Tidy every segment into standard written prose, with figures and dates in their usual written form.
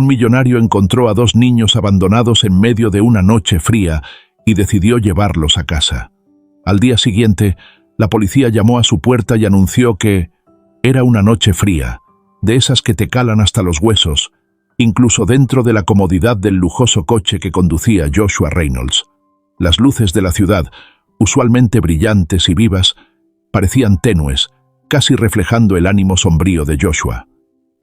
Un millonario encontró a dos niños abandonados en medio de una noche fría y decidió llevarlos a casa. Al día siguiente, la policía llamó a su puerta y anunció que era una noche fría, de esas que te calan hasta los huesos, incluso dentro de la comodidad del lujoso coche que conducía Joshua Reynolds. Las luces de la ciudad, usualmente brillantes y vivas, parecían tenues, casi reflejando el ánimo sombrío de Joshua.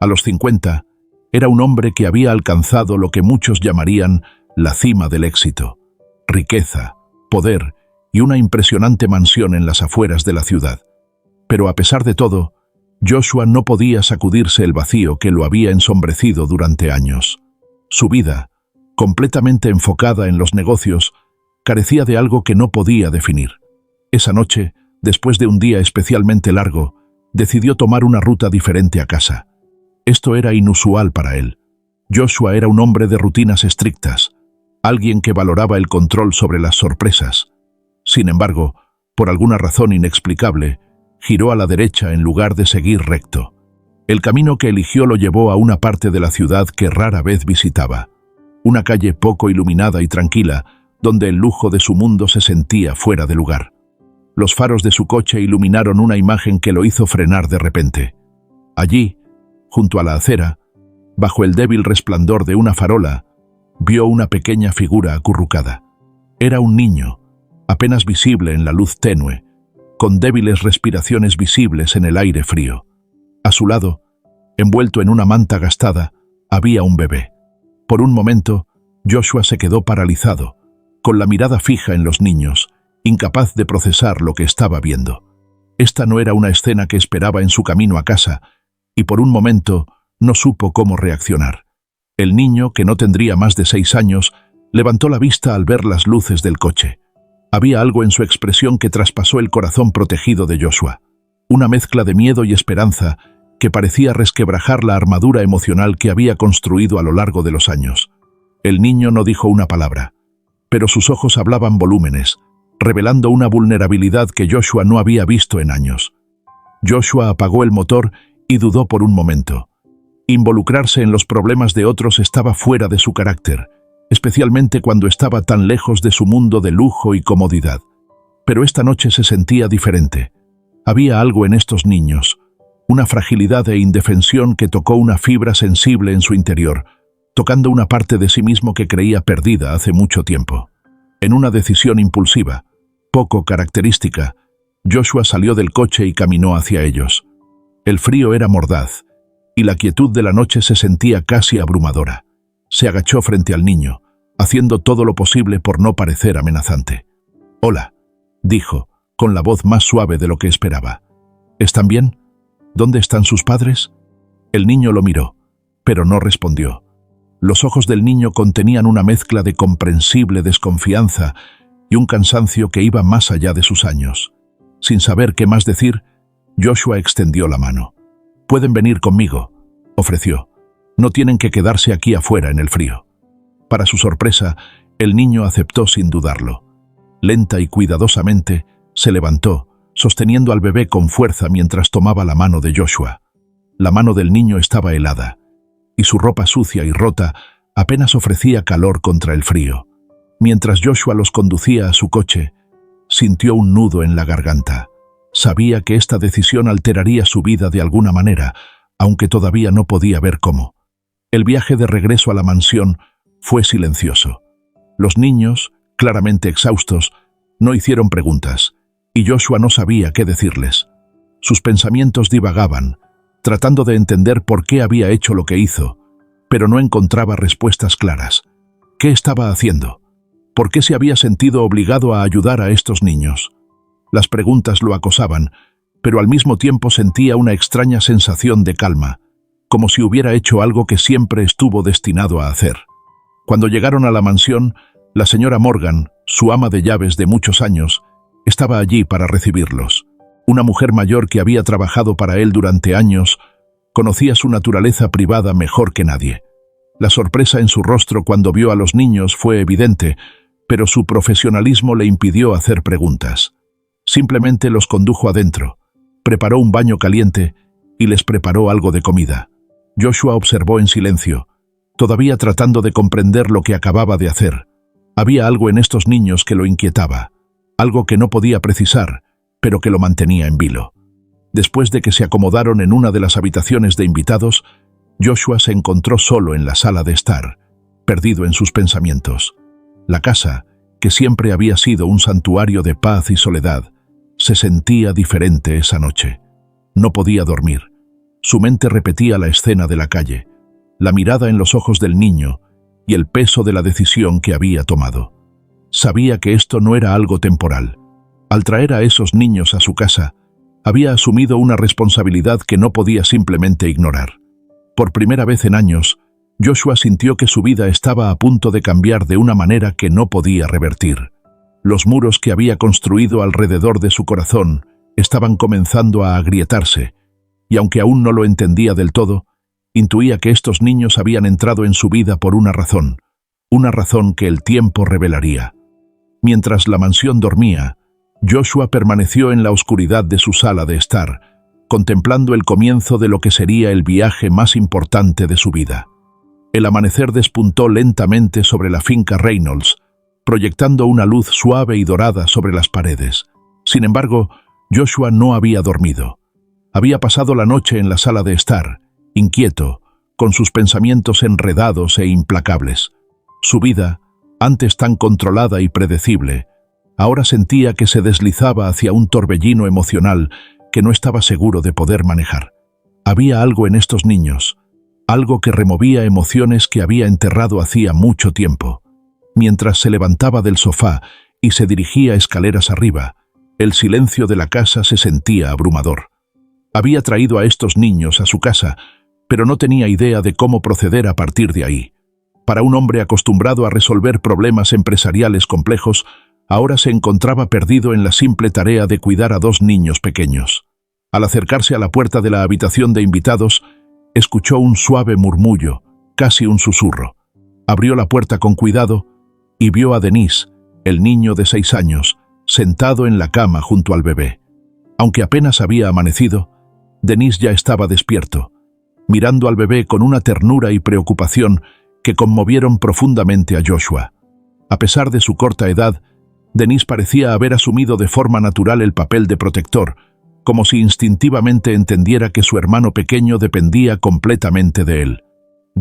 A los 50, era un hombre que había alcanzado lo que muchos llamarían la cima del éxito: riqueza, poder y una impresionante mansión en las afueras de la ciudad. Pero a pesar de todo, Joshua no podía sacudirse el vacío que lo había ensombrecido durante años. Su vida, completamente enfocada en los negocios, carecía de algo que no podía definir. Esa noche, después de un día especialmente largo, decidió tomar una ruta diferente a casa. Esto era inusual para él. Joshua era un hombre de rutinas estrictas, alguien que valoraba el control sobre las sorpresas. Sin embargo, por alguna razón inexplicable, giró a la derecha en lugar de seguir recto. El camino que eligió lo llevó a una parte de la ciudad que rara vez visitaba, una calle poco iluminada y tranquila, donde el lujo de su mundo se sentía fuera de lugar. Los faros de su coche iluminaron una imagen que lo hizo frenar de repente. Allí, junto a la acera, bajo el débil resplandor de una farola, vio una pequeña figura acurrucada. Era un niño, apenas visible en la luz tenue, con débiles respiraciones visibles en el aire frío. A su lado, envuelto en una manta gastada, había un bebé. Por un momento, Joshua se quedó paralizado, con la mirada fija en los niños, incapaz de procesar lo que estaba viendo. Esta no era una escena que esperaba en su camino a casa, y por un momento no supo cómo reaccionar. El niño, que no tendría más de 6 años, levantó la vista al ver las luces del coche. Había algo en su expresión que traspasó el corazón protegido de Joshua, una mezcla de miedo y esperanza que parecía resquebrajar la armadura emocional que había construido a lo largo de los años. El niño no dijo una palabra, pero sus ojos hablaban volúmenes, revelando una vulnerabilidad que Joshua no había visto en años. Joshua apagó el motor y dudó por un momento. Involucrarse en los problemas de otros estaba fuera de su carácter, especialmente cuando estaba tan lejos de su mundo de lujo y comodidad. Pero esta noche se sentía diferente. Había algo en estos niños, una fragilidad e indefensión que tocó una fibra sensible en su interior, tocando una parte de sí mismo que creía perdida hace mucho tiempo. En una decisión impulsiva, poco característica, Joshua salió del coche y caminó hacia ellos. El frío era mordaz, y la quietud de la noche se sentía casi abrumadora. Se agachó frente al niño, haciendo todo lo posible por no parecer amenazante. «Hola», dijo, con la voz más suave de lo que esperaba. «¿Están bien? ¿Dónde están sus padres?» El niño lo miró, pero no respondió. Los ojos del niño contenían una mezcla de comprensible desconfianza y un cansancio que iba más allá de sus años. Sin saber qué más decir, Joshua extendió la mano. «Pueden venir conmigo», ofreció. «No tienen que quedarse aquí afuera en el frío». Para su sorpresa, el niño aceptó sin dudarlo. Lenta y cuidadosamente, se levantó, sosteniendo al bebé con fuerza mientras tomaba la mano de Joshua. La mano del niño estaba helada, y su ropa sucia y rota apenas ofrecía calor contra el frío. Mientras Joshua los conducía a su coche, sintió un nudo en la garganta. Sabía que esta decisión alteraría su vida de alguna manera, aunque todavía no podía ver cómo. El viaje de regreso a la mansión fue silencioso. Los niños, claramente exhaustos, no hicieron preguntas, y Joshua no sabía qué decirles. Sus pensamientos divagaban, tratando de entender por qué había hecho lo que hizo, pero no encontraba respuestas claras. ¿Qué estaba haciendo? ¿Por qué se había sentido obligado a ayudar a estos niños? Las preguntas lo acosaban, pero al mismo tiempo sentía una extraña sensación de calma, como si hubiera hecho algo que siempre estuvo destinado a hacer. Cuando llegaron a la mansión, la señora Morgan, su ama de llaves de muchos años, estaba allí para recibirlos. Una mujer mayor que había trabajado para él durante años, conocía su naturaleza privada mejor que nadie. La sorpresa en su rostro cuando vio a los niños fue evidente, pero su profesionalismo le impidió hacer preguntas. Simplemente los condujo adentro, preparó un baño caliente y les preparó algo de comida. Joshua observó en silencio, todavía tratando de comprender lo que acababa de hacer. Había algo en estos niños que lo inquietaba, algo que no podía precisar, pero que lo mantenía en vilo. Después de que se acomodaron en una de las habitaciones de invitados, Joshua se encontró solo en la sala de estar, perdido en sus pensamientos. La casa, que siempre había sido un santuario de paz y soledad, se sentía diferente esa noche. No podía dormir. Su mente repetía la escena de la calle, la mirada en los ojos del niño y el peso de la decisión que había tomado. Sabía que esto no era algo temporal. Al traer a esos niños a su casa, había asumido una responsabilidad que no podía simplemente ignorar. Por primera vez en años, Joshua sintió que su vida estaba a punto de cambiar de una manera que no podía revertir. Los muros que había construido alrededor de su corazón estaban comenzando a agrietarse, y aunque aún no lo entendía del todo, intuía que estos niños habían entrado en su vida por una razón que el tiempo revelaría. Mientras la mansión dormía, Joshua permaneció en la oscuridad de su sala de estar, contemplando el comienzo de lo que sería el viaje más importante de su vida. El amanecer despuntó lentamente sobre la finca Reynolds, proyectando una luz suave y dorada sobre las paredes. Sin embargo, Joshua no había dormido. Había pasado la noche en la sala de estar, inquieto, con sus pensamientos enredados e implacables. Su vida, antes tan controlada y predecible, ahora sentía que se deslizaba hacia un torbellino emocional que no estaba seguro de poder manejar. Había algo en estos niños, algo que removía emociones que había enterrado hacía mucho tiempo. Mientras se levantaba del sofá y se dirigía escaleras arriba, el silencio de la casa se sentía abrumador. Había traído a estos niños a su casa, pero no tenía idea de cómo proceder a partir de ahí. Para un hombre acostumbrado a resolver problemas empresariales complejos, ahora se encontraba perdido en la simple tarea de cuidar a dos niños pequeños. Al acercarse a la puerta de la habitación de invitados, escuchó un suave murmullo, casi un susurro. Abrió la puerta con cuidado y vio a Denise, el niño de 6 años, sentado en la cama junto al bebé. Aunque apenas había amanecido, Denise ya estaba despierto, mirando al bebé con una ternura y preocupación que conmovieron profundamente a Joshua. A pesar de su corta edad, Denise parecía haber asumido de forma natural el papel de protector, como si instintivamente entendiera que su hermano pequeño dependía completamente de él.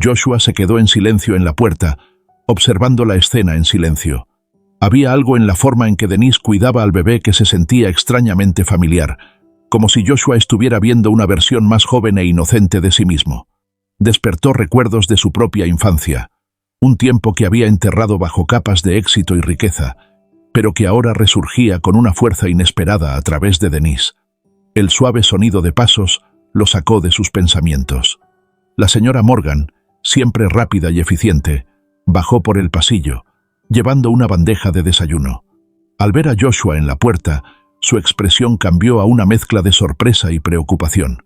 Joshua se quedó en silencio en la puerta, observando la escena en silencio. Había algo en la forma en que Denise cuidaba al bebé que se sentía extrañamente familiar, como si Joshua estuviera viendo una versión más joven e inocente de sí mismo. Despertó recuerdos de su propia infancia, un tiempo que había enterrado bajo capas de éxito y riqueza, pero que ahora resurgía con una fuerza inesperada a través de Denise. El suave sonido de pasos lo sacó de sus pensamientos. La señora Morgan, siempre rápida y eficiente, bajó por el pasillo, llevando una bandeja de desayuno. Al ver a Joshua en la puerta, su expresión cambió a una mezcla de sorpresa y preocupación.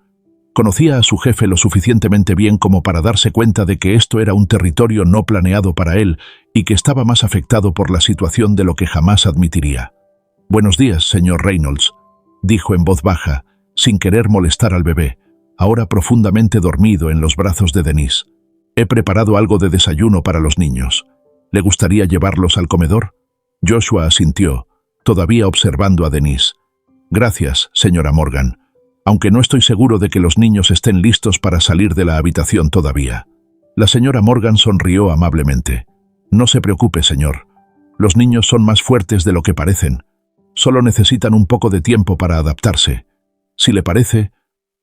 Conocía a su jefe lo suficientemente bien como para darse cuenta de que esto era un territorio no planeado para él y que estaba más afectado por la situación de lo que jamás admitiría. «Buenos días, señor Reynolds», dijo en voz baja, sin querer molestar al bebé, ahora profundamente dormido en los brazos de Denise. «He preparado algo de desayuno para los niños. ¿Le gustaría llevarlos al comedor?» Joshua asintió, todavía observando a Denise. «Gracias, señora Morgan, aunque no estoy seguro de que los niños estén listos para salir de la habitación todavía». La señora Morgan sonrió amablemente. «No se preocupe, señor. Los niños son más fuertes de lo que parecen. Solo necesitan un poco de tiempo para adaptarse. Si le parece,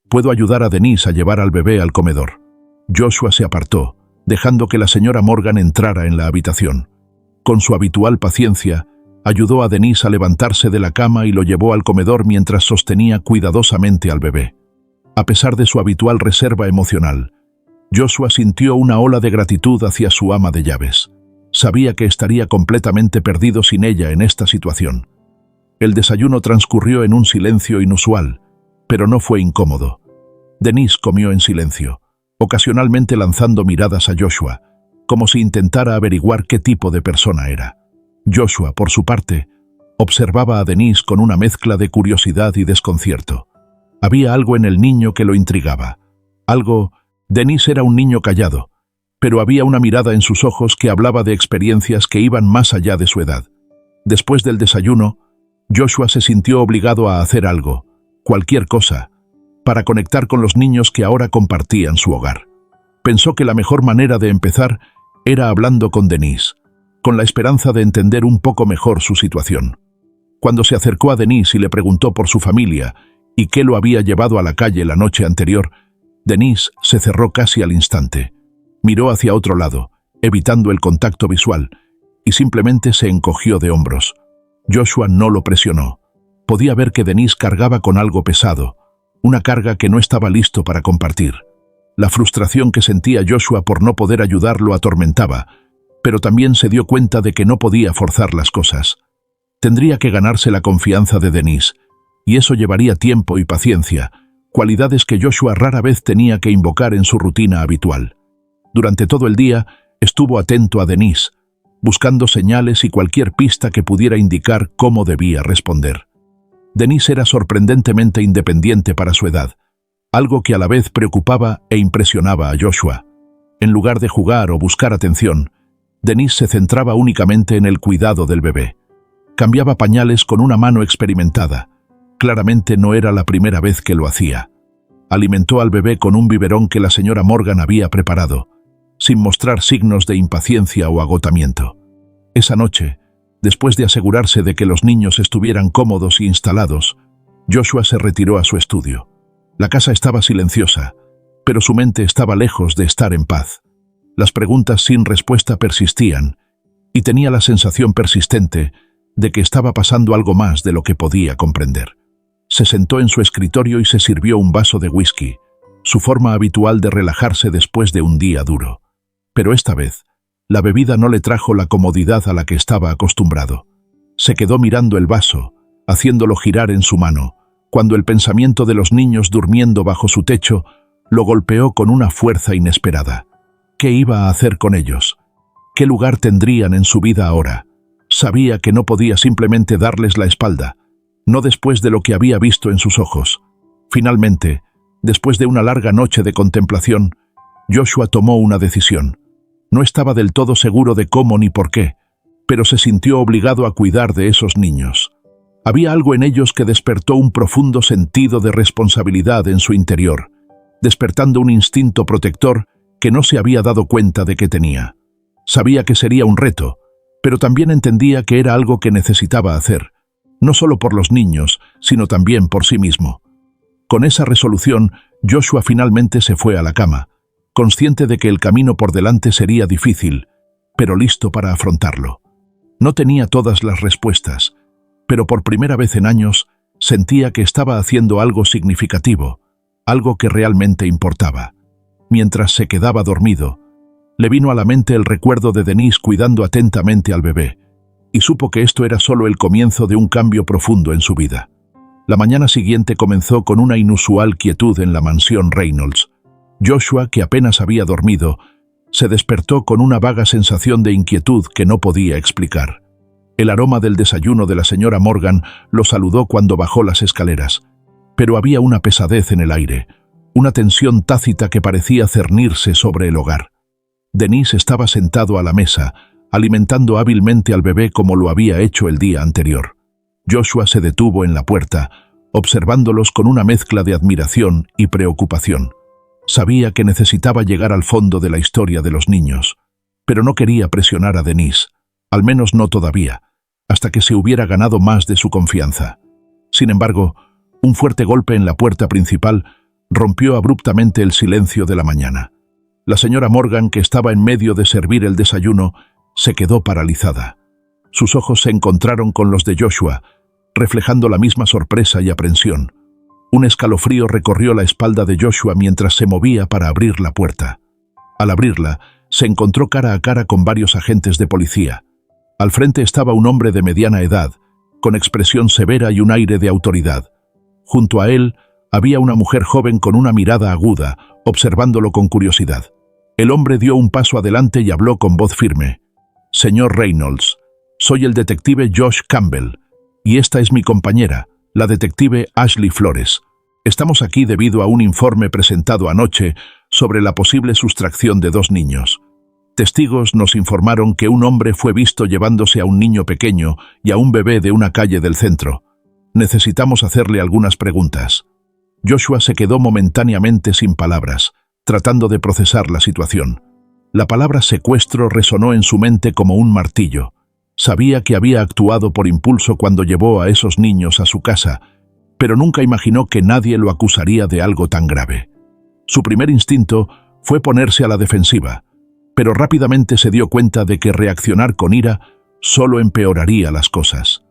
puedo ayudar a Denise a llevar al bebé al comedor». Joshua se apartó, dejando que la señora Morgan entrara en la habitación. Con su habitual paciencia, ayudó a Denise a levantarse de la cama y lo llevó al comedor mientras sostenía cuidadosamente al bebé. A pesar de su habitual reserva emocional, Joshua sintió una ola de gratitud hacia su ama de llaves. Sabía que estaría completamente perdido sin ella en esta situación. El desayuno transcurrió en un silencio inusual, pero no fue incómodo. Denise comió en silencio, ocasionalmente lanzando miradas a Joshua, como si intentara averiguar qué tipo de persona era. Joshua, por su parte, observaba a Denise con una mezcla de curiosidad y desconcierto. Había algo en el niño que lo intrigaba. Denise era un niño callado, pero había una mirada en sus ojos que hablaba de experiencias que iban más allá de su edad. Después del desayuno, Joshua se sintió obligado a hacer algo, cualquier cosa, para conectar con los niños que ahora compartían su hogar. Pensó que la mejor manera de empezar era hablando con Denise, con la esperanza de entender un poco mejor su situación. Cuando se acercó a Denise y le preguntó por su familia y qué lo había llevado a la calle la noche anterior, Denise se cerró casi al instante. Miró hacia otro lado, evitando el contacto visual, y simplemente se encogió de hombros. Joshua no lo presionó. Podía ver que Denise cargaba con algo pesado, una carga que no estaba listo para compartir. La frustración que sentía Joshua por no poder ayudar lo atormentaba, pero también se dio cuenta de que no podía forzar las cosas. Tendría que ganarse la confianza de Denise, y eso llevaría tiempo y paciencia, cualidades que Joshua rara vez tenía que invocar en su rutina habitual. Durante todo el día estuvo atento a Denise, buscando señales y cualquier pista que pudiera indicar cómo debía responder. Denise era sorprendentemente independiente para su edad, algo que a la vez preocupaba e impresionaba a Joshua. En lugar de jugar o buscar atención, Denise se centraba únicamente en el cuidado del bebé. Cambiaba pañales con una mano experimentada. Claramente no era la primera vez que lo hacía. Alimentó al bebé con un biberón que la señora Morgan había preparado, sin mostrar signos de impaciencia o agotamiento. Esa noche, después de asegurarse de que los niños estuvieran cómodos e instalados, Joshua se retiró a su estudio. La casa estaba silenciosa, pero su mente estaba lejos de estar en paz. Las preguntas sin respuesta persistían, y tenía la sensación persistente de que estaba pasando algo más de lo que podía comprender. Se sentó en su escritorio y se sirvió un vaso de whisky, su forma habitual de relajarse después de un día duro. Pero esta vez, la bebida no le trajo la comodidad a la que estaba acostumbrado. Se quedó mirando el vaso, haciéndolo girar en su mano, cuando el pensamiento de los niños durmiendo bajo su techo lo golpeó con una fuerza inesperada. ¿Qué iba a hacer con ellos? ¿Qué lugar tendrían en su vida ahora? Sabía que no podía simplemente darles la espalda, no después de lo que había visto en sus ojos. Finalmente, después de una larga noche de contemplación, Joshua tomó una decisión. No estaba del todo seguro de cómo ni por qué, pero se sintió obligado a cuidar de esos niños. Había algo en ellos que despertó un profundo sentido de responsabilidad en su interior, despertando un instinto protector que no se había dado cuenta de que tenía. Sabía que sería un reto, pero también entendía que era algo que necesitaba hacer, no solo por los niños, sino también por sí mismo. Con esa resolución, Joshua finalmente se fue a la cama, consciente de que el camino por delante sería difícil, pero listo para afrontarlo. No tenía todas las respuestas, pero por primera vez en años sentía que estaba haciendo algo significativo, algo que realmente importaba. Mientras se quedaba dormido, le vino a la mente el recuerdo de Denise cuidando atentamente al bebé, y supo que esto era solo el comienzo de un cambio profundo en su vida. La mañana siguiente comenzó con una inusual quietud en la mansión Reynolds. Joshua, que apenas había dormido, se despertó con una vaga sensación de inquietud que no podía explicar. El aroma del desayuno de la señora Morgan lo saludó cuando bajó las escaleras, pero había una pesadez en el aire, una tensión tácita que parecía cernirse sobre el hogar. Denise estaba sentado a la mesa, alimentando hábilmente al bebé como lo había hecho el día anterior. Joshua se detuvo en la puerta, observándolos con una mezcla de admiración y preocupación. Sabía que necesitaba llegar al fondo de la historia de los niños, pero no quería presionar a Denise, al menos no todavía, hasta que se hubiera ganado más de su confianza. Sin embargo, un fuerte golpe en la puerta principal rompió abruptamente el silencio de la mañana. La señora Morgan, que estaba en medio de servir el desayuno, se quedó paralizada. Sus ojos se encontraron con los de Joshua, reflejando la misma sorpresa y aprensión. Un escalofrío recorrió la espalda de Joshua mientras se movía para abrir la puerta. Al abrirla, se encontró cara a cara con varios agentes de policía. Al frente estaba un hombre de mediana edad, con expresión severa y un aire de autoridad. Junto a él, había una mujer joven con una mirada aguda, observándolo con curiosidad. El hombre dio un paso adelante y habló con voz firme. «Señor Reynolds, soy el detective Josh Campbell, y esta es mi compañera, la detective Ashley Flores. Estamos aquí debido a un informe presentado anoche sobre la posible sustracción de 2 niños. Testigos nos informaron que un hombre fue visto llevándose a un niño pequeño y a un bebé de una calle del centro. Necesitamos hacerle algunas preguntas. Joshua se quedó momentáneamente sin palabras, tratando de procesar la situación. La palabra secuestro resonó en su mente como un martillo. Sabía que había actuado por impulso cuando llevó a esos niños a su casa, pero nunca imaginó que nadie lo acusaría de algo tan grave. Su primer instinto fue ponerse a la defensiva, pero rápidamente se dio cuenta de que reaccionar con ira solo empeoraría las cosas.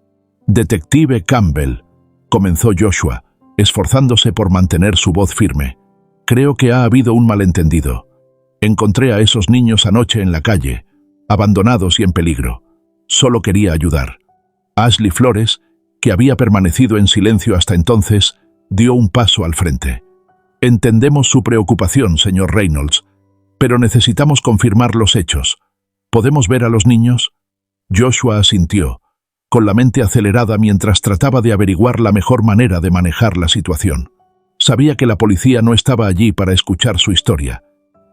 «Detective Campbell», comenzó Joshua, esforzándose por mantener su voz firme. «Creo que ha habido un malentendido. Encontré a esos niños anoche en la calle, abandonados y en peligro. Solo quería ayudar». Ashley Flores, que había permanecido en silencio hasta entonces, dio un paso al frente. «Entendemos su preocupación, señor Reynolds, pero necesitamos confirmar los hechos. ¿Podemos ver a los niños?» Joshua asintió, con la mente acelerada mientras trataba de averiguar la mejor manera de manejar la situación. Sabía que la policía no estaba allí para escuchar su historia.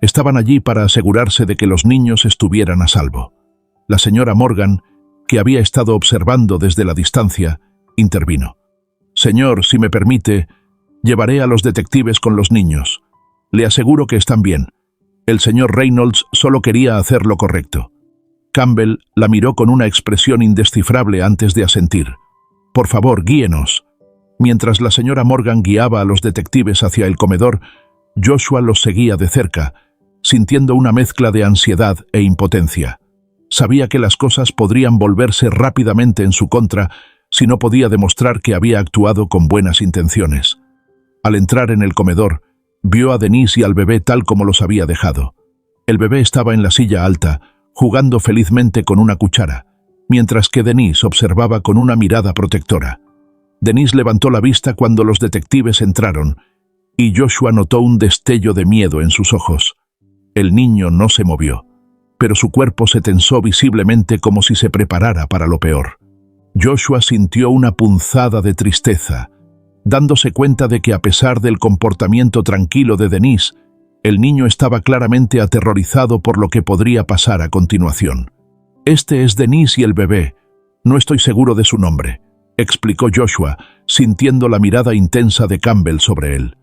Estaban allí para asegurarse de que los niños estuvieran a salvo. La señora Morgan, que había estado observando desde la distancia, intervino. «Señor, si me permite, llevaré a los detectives con los niños. Le aseguro que están bien. El señor Reynolds solo quería hacer lo correcto». Campbell la miró con una expresión indescifrable antes de asentir. «Por favor, guíenos». Mientras la señora Morgan guiaba a los detectives hacia el comedor, Joshua los seguía de cerca, sintiendo una mezcla de ansiedad e impotencia. Sabía que las cosas podrían volverse rápidamente en su contra si no podía demostrar que había actuado con buenas intenciones. Al entrar en el comedor, vio a Denise y al bebé tal como los había dejado. El bebé estaba en la silla alta, jugando felizmente con una cuchara, mientras que Denise observaba con una mirada protectora. Denise levantó la vista cuando los detectives entraron, y Joshua notó un destello de miedo en sus ojos. El niño no se movió, pero su cuerpo se tensó visiblemente como si se preparara para lo peor. Joshua sintió una punzada de tristeza, dándose cuenta de que a pesar del comportamiento tranquilo de Denise, el niño estaba claramente aterrorizado por lo que podría pasar a continuación. «Este es Denise y el bebé. No estoy seguro de su nombre», explicó Joshua, sintiendo la mirada intensa de Campbell sobre él.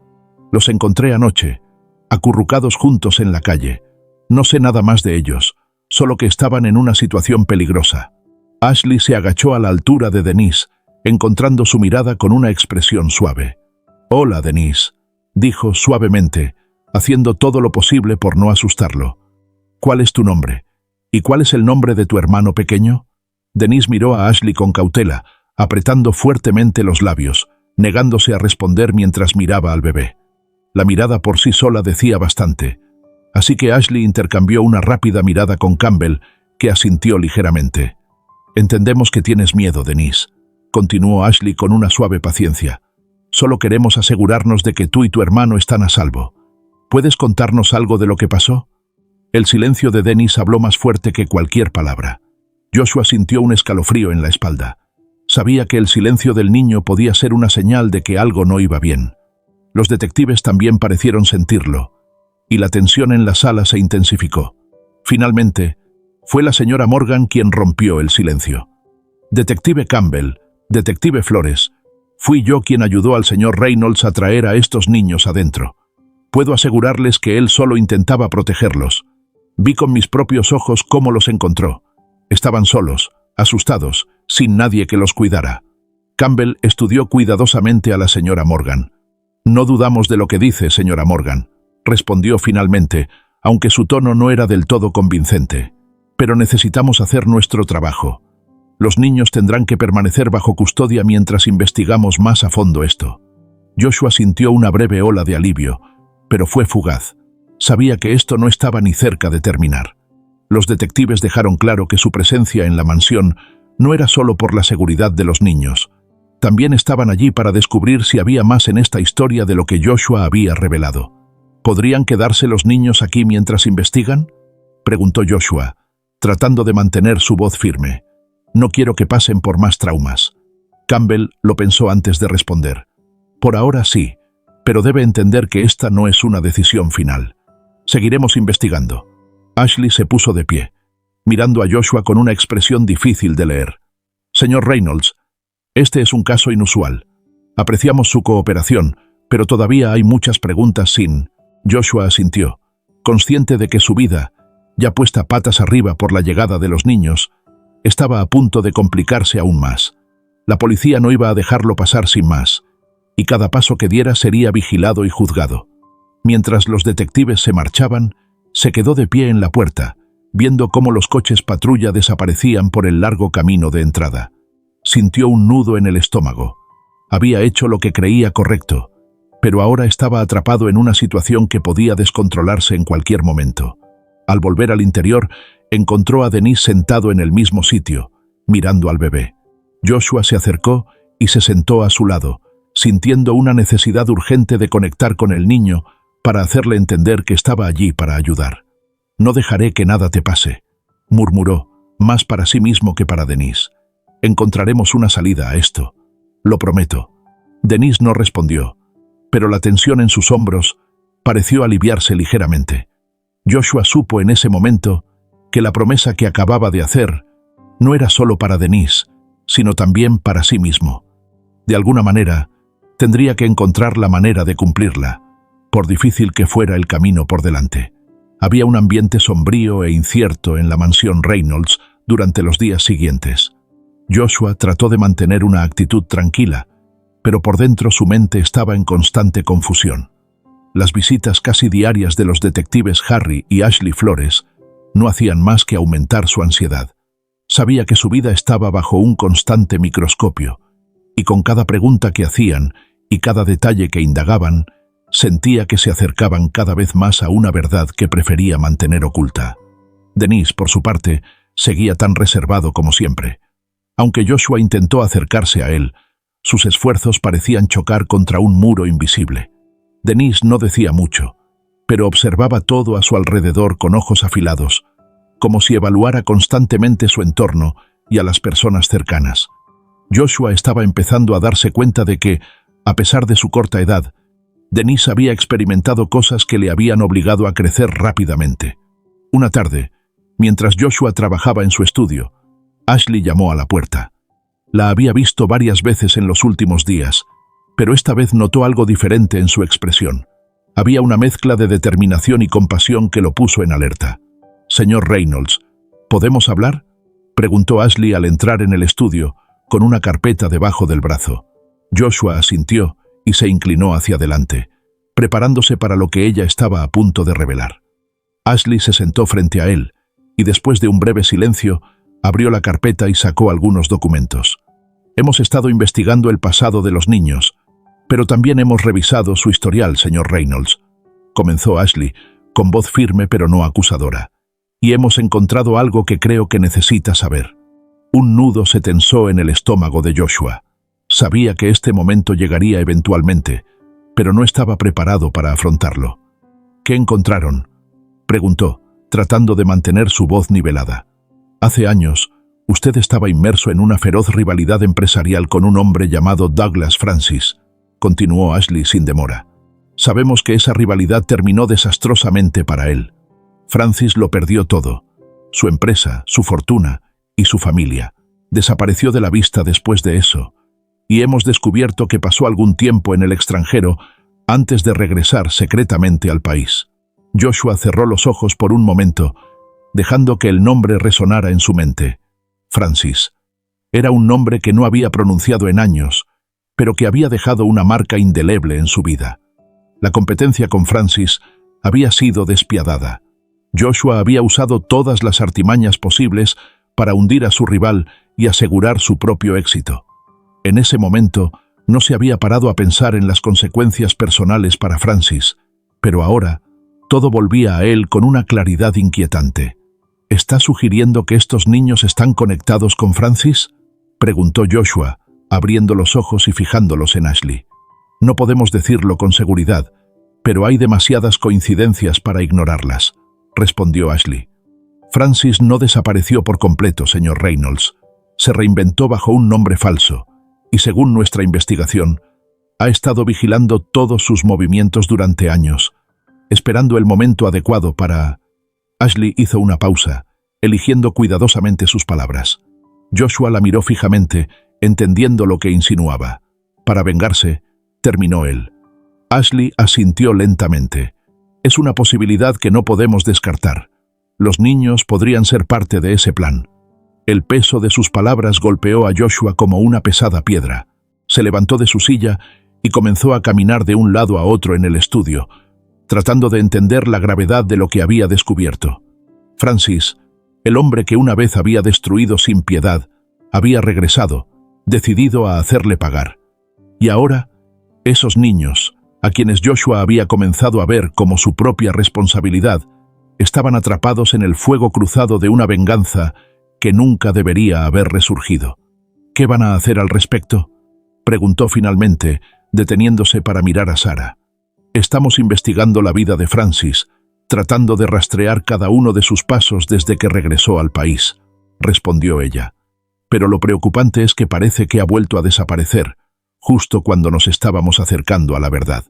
«Los encontré anoche, acurrucados juntos en la calle. No sé nada más de ellos, solo que estaban en una situación peligrosa». Ashley se agachó a la altura de Denise, encontrando su mirada con una expresión suave. «Hola, Denise», dijo suavemente, haciendo todo lo posible por no asustarlo. «¿Cuál es tu nombre? ¿Y cuál es el nombre de tu hermano pequeño?» Denise miró a Ashley con cautela, apretando fuertemente los labios, negándose a responder mientras miraba al bebé. La mirada por sí sola decía bastante, así que Ashley intercambió una rápida mirada con Campbell, que asintió ligeramente. «Entendemos que tienes miedo, Denise», continuó Ashley con una suave paciencia. «Solo queremos asegurarnos de que tú y tu hermano están a salvo. ¿Puedes contarnos algo de lo que pasó?» El silencio de Denise habló más fuerte que cualquier palabra. Joshua sintió un escalofrío en la espalda. Sabía que el silencio del niño podía ser una señal de que algo no iba bien. Los detectives también parecieron sentirlo, y la tensión en la sala se intensificó. Finalmente, fue la señora Morgan quien rompió el silencio. «Detective Campbell, detective Flores, fui yo quien ayudó al señor Reynolds a traer a estos niños adentro. Puedo asegurarles que él solo intentaba protegerlos. Vi con mis propios ojos cómo los encontró. Estaban solos, asustados, sin nadie que los cuidara». Campbell estudió cuidadosamente a la señora Morgan. «No dudamos de lo que dice, señora Morgan», respondió finalmente, aunque su tono no era del todo convincente. «Pero necesitamos hacer nuestro trabajo. Los niños tendrán que permanecer bajo custodia mientras investigamos más a fondo esto». Joshua sintió una breve ola de alivio, pero fue fugaz. Sabía que esto no estaba ni cerca de terminar. Los detectives dejaron claro que su presencia en la mansión no era solo por la seguridad de los niños. También estaban allí para descubrir si había más en esta historia de lo que Joshua había revelado. «¿Podrían quedarse los niños aquí mientras investigan?», preguntó Joshua, tratando de mantener su voz firme. «No quiero que pasen por más traumas». Campbell lo pensó antes de responder. «Por ahora sí, pero debe entender que esta no es una decisión final. Seguiremos investigando». Ashley se puso de pie, mirando a Joshua con una expresión difícil de leer. Señor Reynolds, este es un caso inusual. Apreciamos su cooperación, pero todavía hay muchas preguntas sin... Joshua asintió, consciente de que su vida, ya puesta patas arriba por la llegada de los niños, estaba a punto de complicarse aún más. La policía no iba a dejarlo pasar sin más, y cada paso que diera sería vigilado y juzgado. Mientras los detectives se marchaban, se quedó de pie en la puerta, viendo cómo los coches patrulla desaparecían por el largo camino de entrada. Sintió un nudo en el estómago. Había hecho lo que creía correcto, pero ahora estaba atrapado en una situación que podía descontrolarse en cualquier momento. Al volver al interior, encontró a Denise sentado en el mismo sitio, mirando al bebé. Joshua se acercó y se sentó a su lado, sintiendo una necesidad urgente de conectar con el niño para hacerle entender que estaba allí para ayudar. «No dejaré que nada te pase», murmuró, más para sí mismo que para Denise. «Encontraremos una salida a esto. Lo prometo». Denise no respondió, pero la tensión en sus hombros pareció aliviarse ligeramente. Joshua supo en ese momento que la promesa que acababa de hacer no era solo para Denise, sino también para sí mismo. De alguna manera, tendría que encontrar la manera de cumplirla, por difícil que fuera el camino por delante. Había un ambiente sombrío e incierto en la mansión Reynolds durante los días siguientes. Joshua trató de mantener una actitud tranquila, pero por dentro su mente estaba en constante confusión. Las visitas casi diarias de los detectives Harry y Ashley Flores no hacían más que aumentar su ansiedad. Sabía que su vida estaba bajo un constante microscopio, y con cada pregunta que hacían y cada detalle que indagaban, sentía que se acercaban cada vez más a una verdad que prefería mantener oculta. Denise, por su parte, seguía tan reservado como siempre. Aunque Joshua intentó acercarse a él, sus esfuerzos parecían chocar contra un muro invisible. Denise no decía mucho, pero observaba todo a su alrededor con ojos afilados, como si evaluara constantemente su entorno y a las personas cercanas. Joshua estaba empezando a darse cuenta de que, a pesar de su corta edad, Denise había experimentado cosas que le habían obligado a crecer rápidamente. Una tarde, mientras Joshua trabajaba en su estudio, Ashley llamó a la puerta. La había visto varias veces en los últimos días, pero esta vez notó algo diferente en su expresión. Había una mezcla de determinación y compasión que lo puso en alerta. «Señor Reynolds, ¿podemos hablar?», preguntó Ashley al entrar en el estudio, con una carpeta debajo del brazo. Joshua asintió y se inclinó hacia adelante, preparándose para lo que ella estaba a punto de revelar. Ashley se sentó frente a él, y después de un breve silencio, abrió la carpeta y sacó algunos documentos. «Hemos estado investigando el pasado de los niños, pero también hemos revisado su historial, señor Reynolds», comenzó Ashley, con voz firme pero no acusadora. «Y hemos encontrado algo que creo que necesita saber». Un nudo se tensó en el estómago de Joshua. Sabía que este momento llegaría eventualmente, pero no estaba preparado para afrontarlo. «¿Qué encontraron?», preguntó, tratando de mantener su voz nivelada. «Hace años, usted estaba inmerso en una feroz rivalidad empresarial con un hombre llamado Douglas Francis», continuó Ashley sin demora. «Sabemos que esa rivalidad terminó desastrosamente para él. Francis lo perdió todo, su empresa, su fortuna y su familia. Desapareció de la vista después de eso, y hemos descubierto que pasó algún tiempo en el extranjero antes de regresar secretamente al país». Joshua cerró los ojos por un momento, dejando que el nombre resonara en su mente. Francis. Era un nombre que no había pronunciado en años, pero que había dejado una marca indeleble en su vida. La competencia con Francis había sido despiadada. Joshua había usado todas las artimañas posibles para hundir a su rival y asegurar su propio éxito. En ese momento, no se había parado a pensar en las consecuencias personales para Francis, pero ahora, todo volvía a él con una claridad inquietante. «¿Está sugiriendo que estos niños están conectados con Francis?», preguntó Joshua, abriendo los ojos y fijándolos en Ashley. «No podemos decirlo con seguridad, pero hay demasiadas coincidencias para ignorarlas», respondió Ashley. «Francis no desapareció por completo, señor Reynolds. Se reinventó bajo un nombre falso, y según nuestra investigación, ha estado vigilando todos sus movimientos durante años, esperando el momento adecuado para...». Ashley hizo una pausa, eligiendo cuidadosamente sus palabras. Joshua la miró fijamente, entendiendo lo que insinuaba. Para vengarse, terminó él. Ashley asintió lentamente. Es una posibilidad que no podemos descartar. Los niños podrían ser parte de ese plan. El peso de sus palabras golpeó a Joshua como una pesada piedra. Se levantó de su silla y comenzó a caminar de un lado a otro en el estudio, tratando de entender la gravedad de lo que había descubierto. Francis, el hombre que una vez había destruido sin piedad, había regresado, decidido a hacerle pagar. Y ahora, esos niños, a quienes Joshua había comenzado a ver como su propia responsabilidad, estaban atrapados en el fuego cruzado de una venganza que nunca debería haber resurgido. ¿Qué van a hacer al respecto?, preguntó finalmente, deteniéndose para mirar a Sarah. Estamos investigando la vida de Francis, tratando de rastrear cada uno de sus pasos desde que regresó al país, respondió ella. Pero lo preocupante es que parece que ha vuelto a desaparecer, justo cuando nos estábamos acercando a la verdad.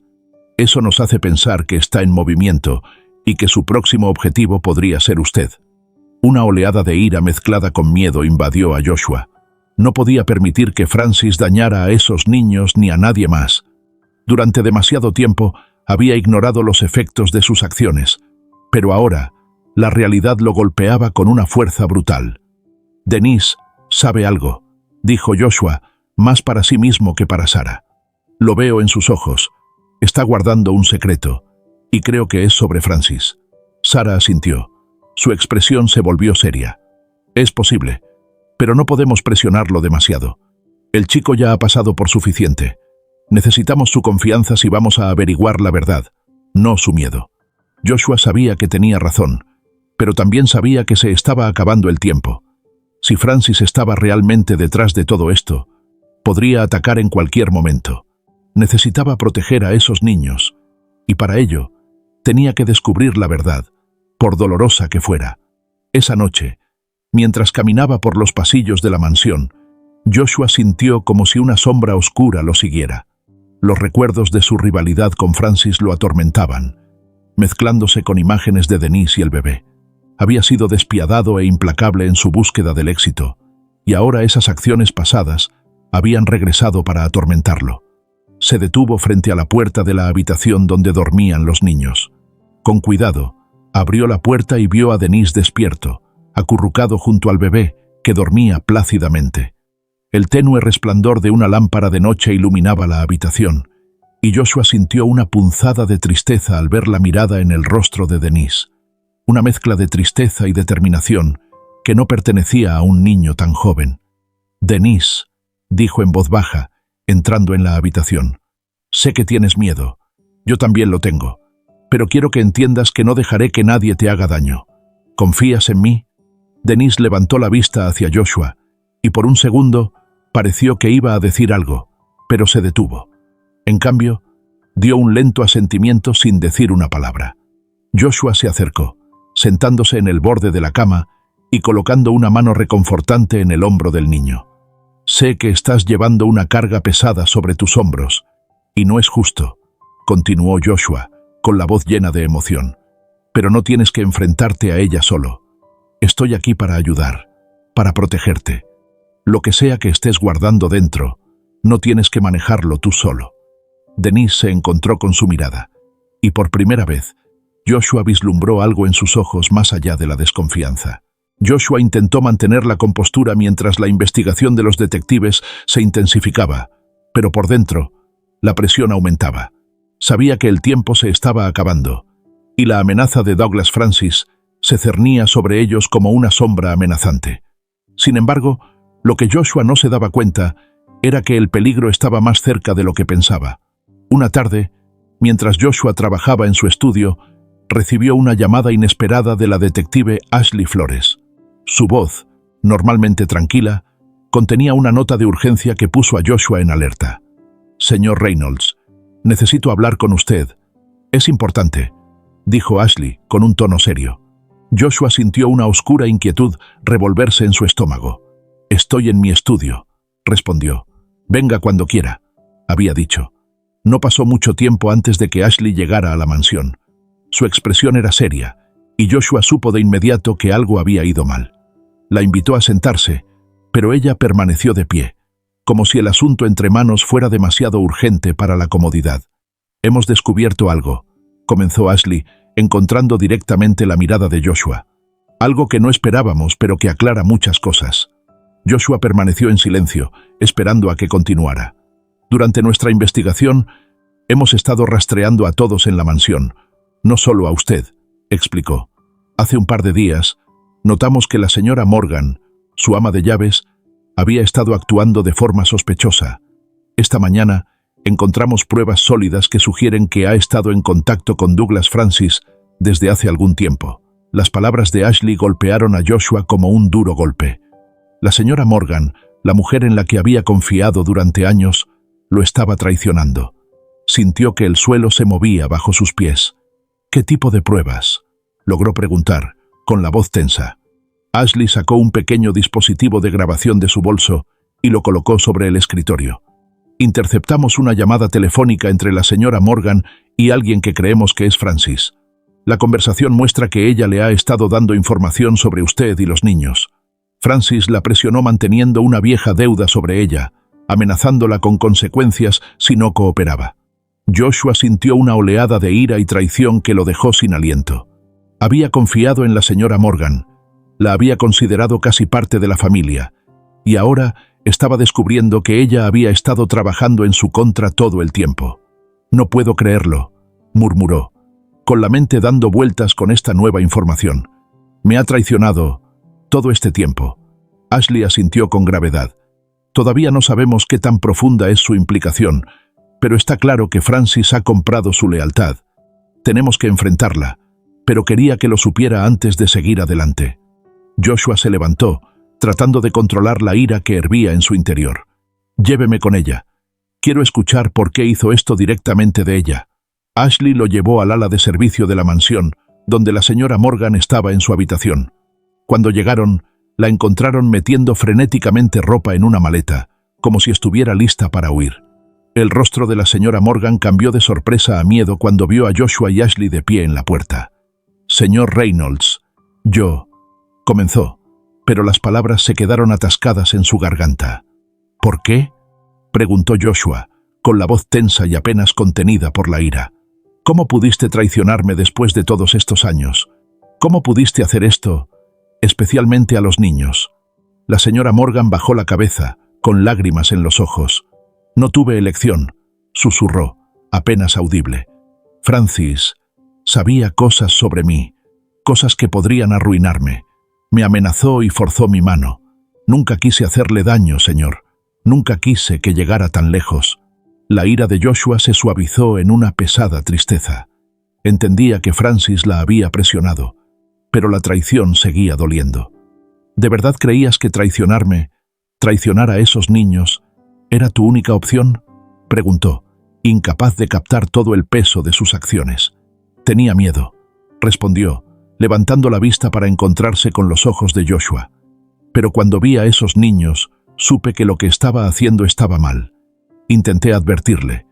Eso nos hace pensar que está en movimiento y que su próximo objetivo podría ser usted. Una oleada de ira mezclada con miedo invadió a Joshua. No podía permitir que Francis dañara a esos niños ni a nadie más. Durante demasiado tiempo había ignorado los efectos de sus acciones, pero ahora la realidad lo golpeaba con una fuerza brutal. Denise sabe algo, dijo Joshua, más para sí mismo que para Sarah. Lo veo en sus ojos. Está guardando un secreto, y creo que es sobre Francis. Sarah asintió. Su expresión se volvió seria. Es posible, pero no podemos presionarlo demasiado. El chico ya ha pasado por suficiente. Necesitamos su confianza si vamos a averiguar la verdad, no su miedo. Joshua sabía que tenía razón, pero también sabía que se estaba acabando el tiempo. Si Francis estaba realmente detrás de todo esto, podría atacar en cualquier momento. Necesitaba proteger a esos niños, y para ello tenía que descubrir la verdad, por dolorosa que fuera. Esa noche, mientras caminaba por los pasillos de la mansión, Joshua sintió como si una sombra oscura lo siguiera. Los recuerdos de su rivalidad con Francis lo atormentaban, mezclándose con imágenes de Denise y el bebé. Había sido despiadado e implacable en su búsqueda del éxito, y ahora esas acciones pasadas habían regresado para atormentarlo. Se detuvo frente a la puerta de la habitación donde dormían los niños. Con cuidado, abrió la puerta y vio a Denise despierto, acurrucado junto al bebé, que dormía plácidamente. El tenue resplandor de una lámpara de noche iluminaba la habitación, y Joshua sintió una punzada de tristeza al ver la mirada en el rostro de Denise. Una mezcla de tristeza y determinación que no pertenecía a un niño tan joven. «Denise», dijo en voz baja, entrando en la habitación. «Sé que tienes miedo. Yo también lo tengo. Pero quiero que entiendas que no dejaré que nadie te haga daño. ¿Confías en mí?» Denise levantó la vista hacia Joshua, y por un segundo pareció que iba a decir algo, pero se detuvo. En cambio, dio un lento asentimiento sin decir una palabra. Joshua se acercó, sentándose en el borde de la cama y colocando una mano reconfortante en el hombro del niño. «Sé que estás llevando una carga pesada sobre tus hombros, y no es justo», continuó Joshua, con la voz llena de emoción. «Pero no tienes que enfrentarte a ella solo. Estoy aquí para ayudar, para protegerte. Lo que sea que estés guardando dentro, no tienes que manejarlo tú solo». Denise se encontró con su mirada, y por primera vez, Joshua vislumbró algo en sus ojos más allá de la desconfianza. Joshua intentó mantener la compostura mientras la investigación de los detectives se intensificaba, pero por dentro, la presión aumentaba. Sabía que el tiempo se estaba acabando, y la amenaza de Douglas Francis se cernía sobre ellos como una sombra amenazante. Sin embargo, lo que Joshua no se daba cuenta era que el peligro estaba más cerca de lo que pensaba. Una tarde, mientras Joshua trabajaba en su estudio, recibió una llamada inesperada de la detective Ashley Flores. Su voz, normalmente tranquila, contenía una nota de urgencia que puso a Joshua en alerta. «Señor Reynolds, necesito hablar con usted. Es importante», dijo Ashley con un tono serio. Joshua sintió una oscura inquietud revolverse en su estómago. «Estoy en mi estudio», respondió. «Venga cuando quiera», había dicho. No pasó mucho tiempo antes de que Ashley llegara a la mansión. Su expresión era seria, y Joshua supo de inmediato que algo había ido mal. La invitó a sentarse, pero ella permaneció de pie, como si el asunto entre manos fuera demasiado urgente para la comodidad. «Hemos descubierto algo», comenzó Ashley, encontrando directamente la mirada de Joshua. «Algo que no esperábamos, pero que aclara muchas cosas». Joshua permaneció en silencio, esperando a que continuara. «Durante nuestra investigación, hemos estado rastreando a todos en la mansión, no solo a usted», explicó. «Hace un par de días, notamos que la señora Morgan, su ama de llaves, había estado actuando de forma sospechosa. Esta mañana encontramos pruebas sólidas que sugieren que ha estado en contacto con Douglas Francis desde hace algún tiempo». Las palabras de Ashley golpearon a Joshua como un duro golpe. La señora Morgan, la mujer en la que había confiado durante años, lo estaba traicionando. Sintió que el suelo se movía bajo sus pies. «¿Qué tipo de pruebas?», logró preguntar, con la voz tensa. Ashley sacó un pequeño dispositivo de grabación de su bolso y lo colocó sobre el escritorio. «Interceptamos una llamada telefónica entre la señora Morgan y alguien que creemos que es Francis. La conversación muestra que ella le ha estado dando información sobre usted y los niños. Francis la presionó manteniendo una vieja deuda sobre ella, amenazándola con consecuencias si no cooperaba». Joshua sintió una oleada de ira y traición que lo dejó sin aliento. Había confiado en la señora Morgan, la había considerado casi parte de la familia, y ahora estaba descubriendo que ella había estado trabajando en su contra todo el tiempo. «No puedo creerlo», murmuró, con la mente dando vueltas con esta nueva información. «Me ha traicionado todo este tiempo». Ashley asintió con gravedad. «Todavía no sabemos qué tan profunda es su implicación, pero está claro que Francis ha comprado su lealtad. Tenemos que enfrentarla, pero quería que lo supiera antes de seguir adelante». Joshua se levantó, tratando de controlar la ira que hervía en su interior. «Lléveme con ella. Quiero escuchar por qué hizo esto directamente de ella». Ashley lo llevó al ala de servicio de la mansión, donde la señora Morgan estaba en su habitación. Cuando llegaron, la encontraron metiendo frenéticamente ropa en una maleta, como si estuviera lista para huir. El rostro de la señora Morgan cambió de sorpresa a miedo cuando vio a Joshua y Ashley de pie en la puerta. «Señor Reynolds, yo», comenzó, pero las palabras se quedaron atascadas en su garganta. «¿Por qué?», preguntó Joshua, con la voz tensa y apenas contenida por la ira. «¿Cómo pudiste traicionarme después de todos estos años? ¿Cómo pudiste hacer esto, especialmente a los niños?». La señora Morgan bajó la cabeza, con lágrimas en los ojos. «No tuve elección», susurró, apenas audible. «Francis sabía cosas sobre mí, cosas que podrían arruinarme. Me amenazó y forzó mi mano. Nunca quise hacerle daño, señor. Nunca quise que llegara tan lejos». La ira de Joshua se suavizó en una pesada tristeza. Entendía que Francis la había presionado, pero la traición seguía doliendo. «¿De verdad creías que traicionar a esos niños, era tu única opción?», preguntó, incapaz de captar todo el peso de sus acciones. «Tenía miedo», respondió, levantando la vista para encontrarse con los ojos de Joshua. «Pero cuando vi a esos niños, supe que lo que estaba haciendo estaba mal. Intenté advertirle,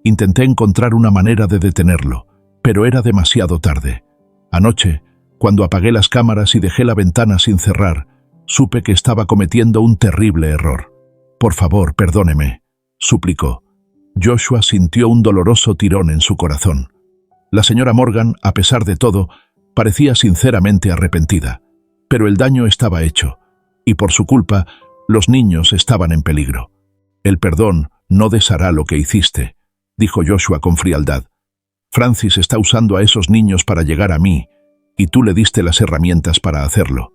intenté encontrar una manera de detenerlo, pero era demasiado tarde. Anoche, cuando apagué las cámaras y dejé la ventana sin cerrar, supe que estaba cometiendo un terrible error. Por favor, perdóneme», suplicó. Joshua sintió un doloroso tirón en su corazón. La señora Morgan, a pesar de todo, parecía sinceramente arrepentida, pero el daño estaba hecho, y por su culpa, los niños estaban en peligro. «El perdón no deshará lo que hiciste», dijo Joshua con frialdad. «Francis está usando a esos niños para llegar a mí, y tú le diste las herramientas para hacerlo».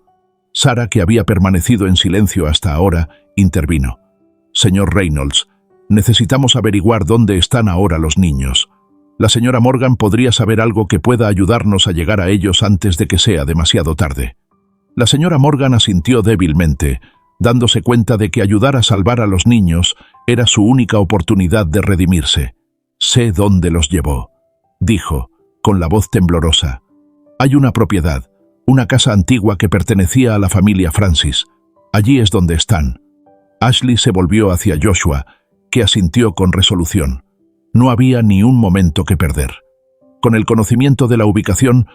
Sarah, que había permanecido en silencio hasta ahora, intervino. «Señor Reynolds, necesitamos averiguar dónde están ahora los niños. La señora Morgan podría saber algo que pueda ayudarnos a llegar a ellos antes de que sea demasiado tarde». La señora Morgan asintió débilmente, dándose cuenta de que ayudar a salvar a los niños era su única oportunidad de redimirse. «Sé dónde los llevó», dijo, con la voz temblorosa. «Hay una propiedad, una casa antigua que pertenecía a la familia Francis. Allí es donde están». Ashley se volvió hacia Joshua, que asintió con resolución. No había ni un momento que perder. Con el conocimiento de la ubicación,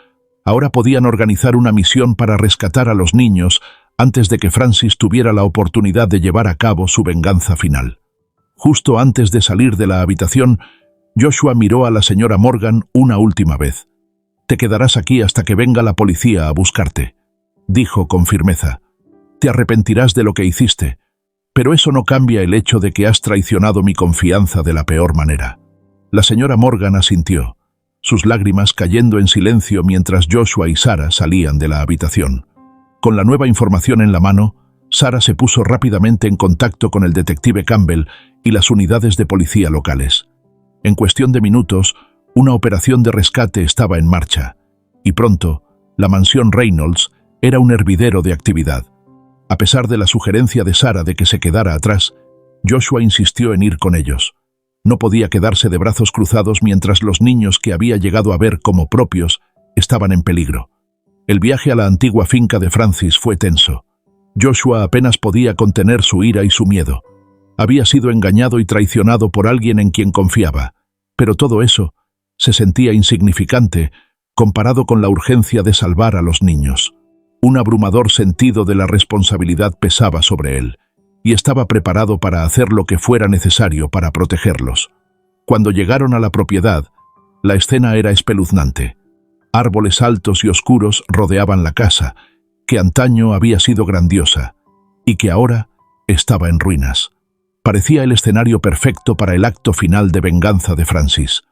Ahora podían organizar una misión para rescatar a los niños antes de que Francis tuviera la oportunidad de llevar a cabo su venganza final. Justo antes de salir de la habitación, Joshua miró a la señora Morgan una última vez. «Te quedarás aquí hasta que venga la policía a buscarte», dijo con firmeza. «Te arrepentirás de lo que hiciste, pero eso no cambia el hecho de que has traicionado mi confianza de la peor manera». La señora Morgan asintió, sus lágrimas cayendo en silencio mientras Joshua y Sarah salían de la habitación. Con la nueva información en la mano, Sarah se puso rápidamente en contacto con el detective Campbell y las unidades de policía locales. En cuestión de minutos, una operación de rescate estaba en marcha, y pronto, la mansión Reynolds era un hervidero de actividad. A pesar de la sugerencia de Sarah de que se quedara atrás, Joshua insistió en ir con ellos. No podía quedarse de brazos cruzados mientras los niños que había llegado a ver como propios estaban en peligro. El viaje a la antigua finca de Francis fue tenso. Joshua apenas podía contener su ira y su miedo. Había sido engañado y traicionado por alguien en quien confiaba, pero todo eso se sentía insignificante comparado con la urgencia de salvar a los niños. Un abrumador sentido de la responsabilidad pesaba sobre él, y estaba preparado para hacer lo que fuera necesario para protegerlos. Cuando llegaron a la propiedad, la escena era espeluznante. Árboles altos y oscuros rodeaban la casa, que antaño había sido grandiosa, y que ahora estaba en ruinas. Parecía el escenario perfecto para el acto final de venganza de Francis.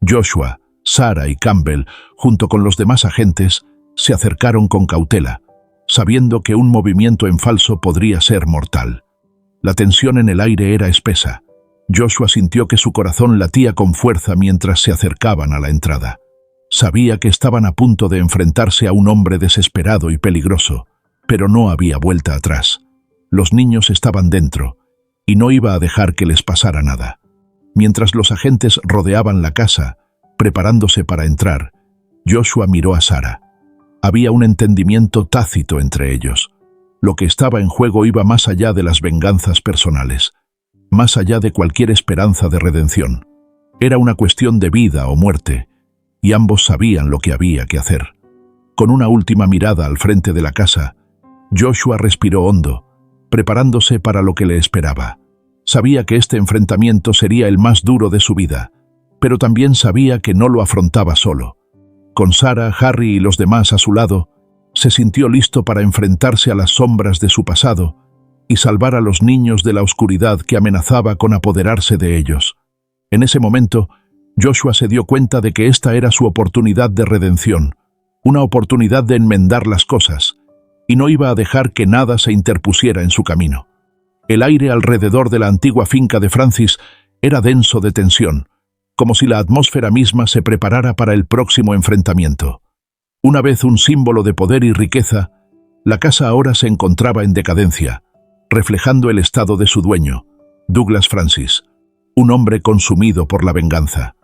Joshua, Sarah y Campbell, junto con los demás agentes, se acercaron con cautela, sabiendo que un movimiento en falso podría ser mortal. La tensión en el aire era espesa. Joshua sintió que su corazón latía con fuerza mientras se acercaban a la entrada. Sabía que estaban a punto de enfrentarse a un hombre desesperado y peligroso, pero no había vuelta atrás. Los niños estaban dentro, y no iba a dejar que les pasara nada. Mientras los agentes rodeaban la casa, preparándose para entrar, Joshua miró a Sarah. Había un entendimiento tácito entre ellos. Lo que estaba en juego iba más allá de las venganzas personales, más allá de cualquier esperanza de redención. Era una cuestión de vida o muerte, y ambos sabían lo que había que hacer. Con una última mirada al frente de la casa, Joshua respiró hondo, preparándose para lo que le esperaba. Sabía que este enfrentamiento sería el más duro de su vida, pero también sabía que no lo afrontaba solo. Con Sarah, Harry y los demás a su lado, se sintió listo para enfrentarse a las sombras de su pasado y salvar a los niños de la oscuridad que amenazaba con apoderarse de ellos. En ese momento, Joshua se dio cuenta de que esta era su oportunidad de redención, una oportunidad de enmendar las cosas, y no iba a dejar que nada se interpusiera en su camino. El aire alrededor de la antigua finca de Francis era denso de tensión, como si la atmósfera misma se preparara para el próximo enfrentamiento. Una vez un símbolo de poder y riqueza, la casa ahora se encontraba en decadencia, reflejando el estado de su dueño, Douglas Francis, un hombre consumido por la venganza.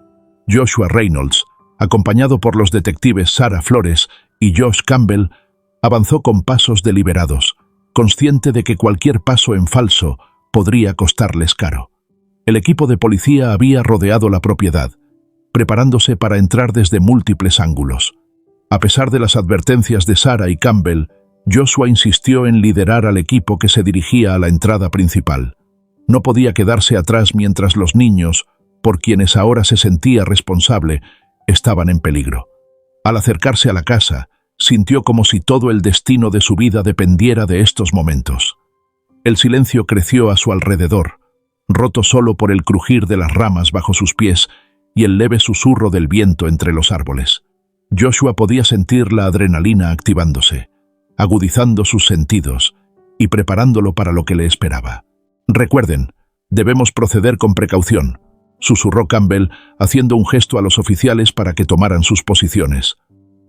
Joshua Reynolds, acompañado por los detectives Sarah Flores y Josh Campbell, avanzó con pasos deliberados, consciente de que cualquier paso en falso podría costarles caro. El equipo de policía había rodeado la propiedad, preparándose para entrar desde múltiples ángulos. A pesar de las advertencias de Sarah y Campbell, Joshua insistió en liderar al equipo que se dirigía a la entrada principal. No podía quedarse atrás mientras los niños, por quienes ahora se sentía responsable, estaban en peligro. Al acercarse a la casa, sintió como si todo el destino de su vida dependiera de estos momentos. El silencio creció a su alrededor, roto solo por el crujir de las ramas bajo sus pies y el leve susurro del viento entre los árboles. Joshua podía sentir la adrenalina activándose, agudizando sus sentidos y preparándolo para lo que le esperaba. «Recuerden, debemos proceder con precaución», susurró Campbell, haciendo un gesto a los oficiales para que tomaran sus posiciones.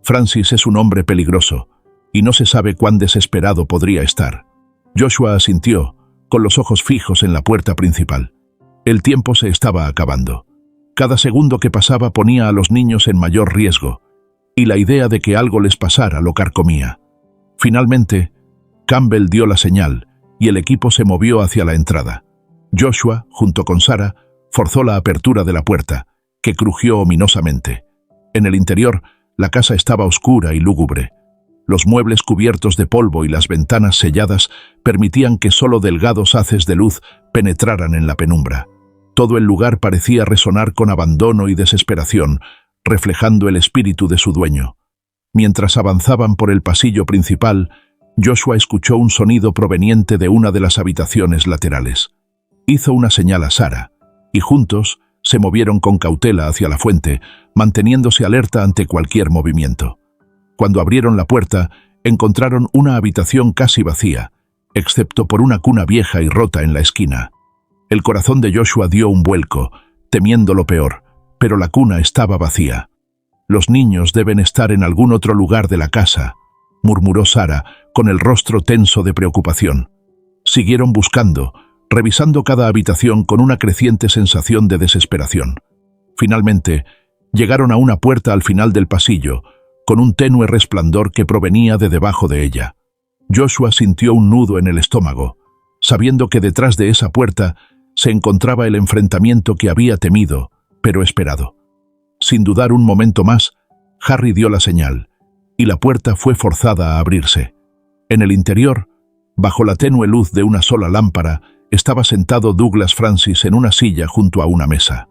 «Francis es un hombre peligroso, y no se sabe cuán desesperado podría estar». Joshua asintió, con los ojos fijos en la puerta principal. El tiempo se estaba acabando. Cada segundo que pasaba ponía a los niños en mayor riesgo, y la idea de que algo les pasara lo carcomía. Finalmente, Campbell dio la señal, y el equipo se movió hacia la entrada. Joshua, junto con Sarah, forzó la apertura de la puerta, que crujió ominosamente. En el interior, La casa estaba oscura y lúgubre. Los muebles cubiertos de polvo y las ventanas selladas permitían que solo delgados haces de luz penetraran en la penumbra. Todo el lugar parecía resonar con abandono y desesperación, reflejando el espíritu de su dueño. Mientras avanzaban por el pasillo principal, Joshua escuchó un sonido proveniente de una de las habitaciones laterales. Hizo una señal a Sarah, y juntos se movieron con cautela hacia la fuente, manteniéndose alerta ante cualquier movimiento. Cuando abrieron la puerta, encontraron una habitación casi vacía, excepto por una cuna vieja y rota en la esquina. El corazón de Joshua dio un vuelco, temiendo lo peor, pero la cuna estaba vacía. «Los niños deben estar en algún otro lugar de la casa», murmuró Sarah, con el rostro tenso de preocupación. Siguieron buscando, revisando cada habitación con una creciente sensación de desesperación. Finalmente, llegaron a una puerta al final del pasillo, con un tenue resplandor que provenía de debajo de ella. Joshua sintió un nudo en el estómago, sabiendo que detrás de esa puerta se encontraba el enfrentamiento que había temido, pero esperado. Sin dudar un momento más, Harry dio la señal, y la puerta fue forzada a abrirse. En el interior, bajo la tenue luz de una sola lámpara, estaba sentado Douglas Francis en una silla junto a una mesa.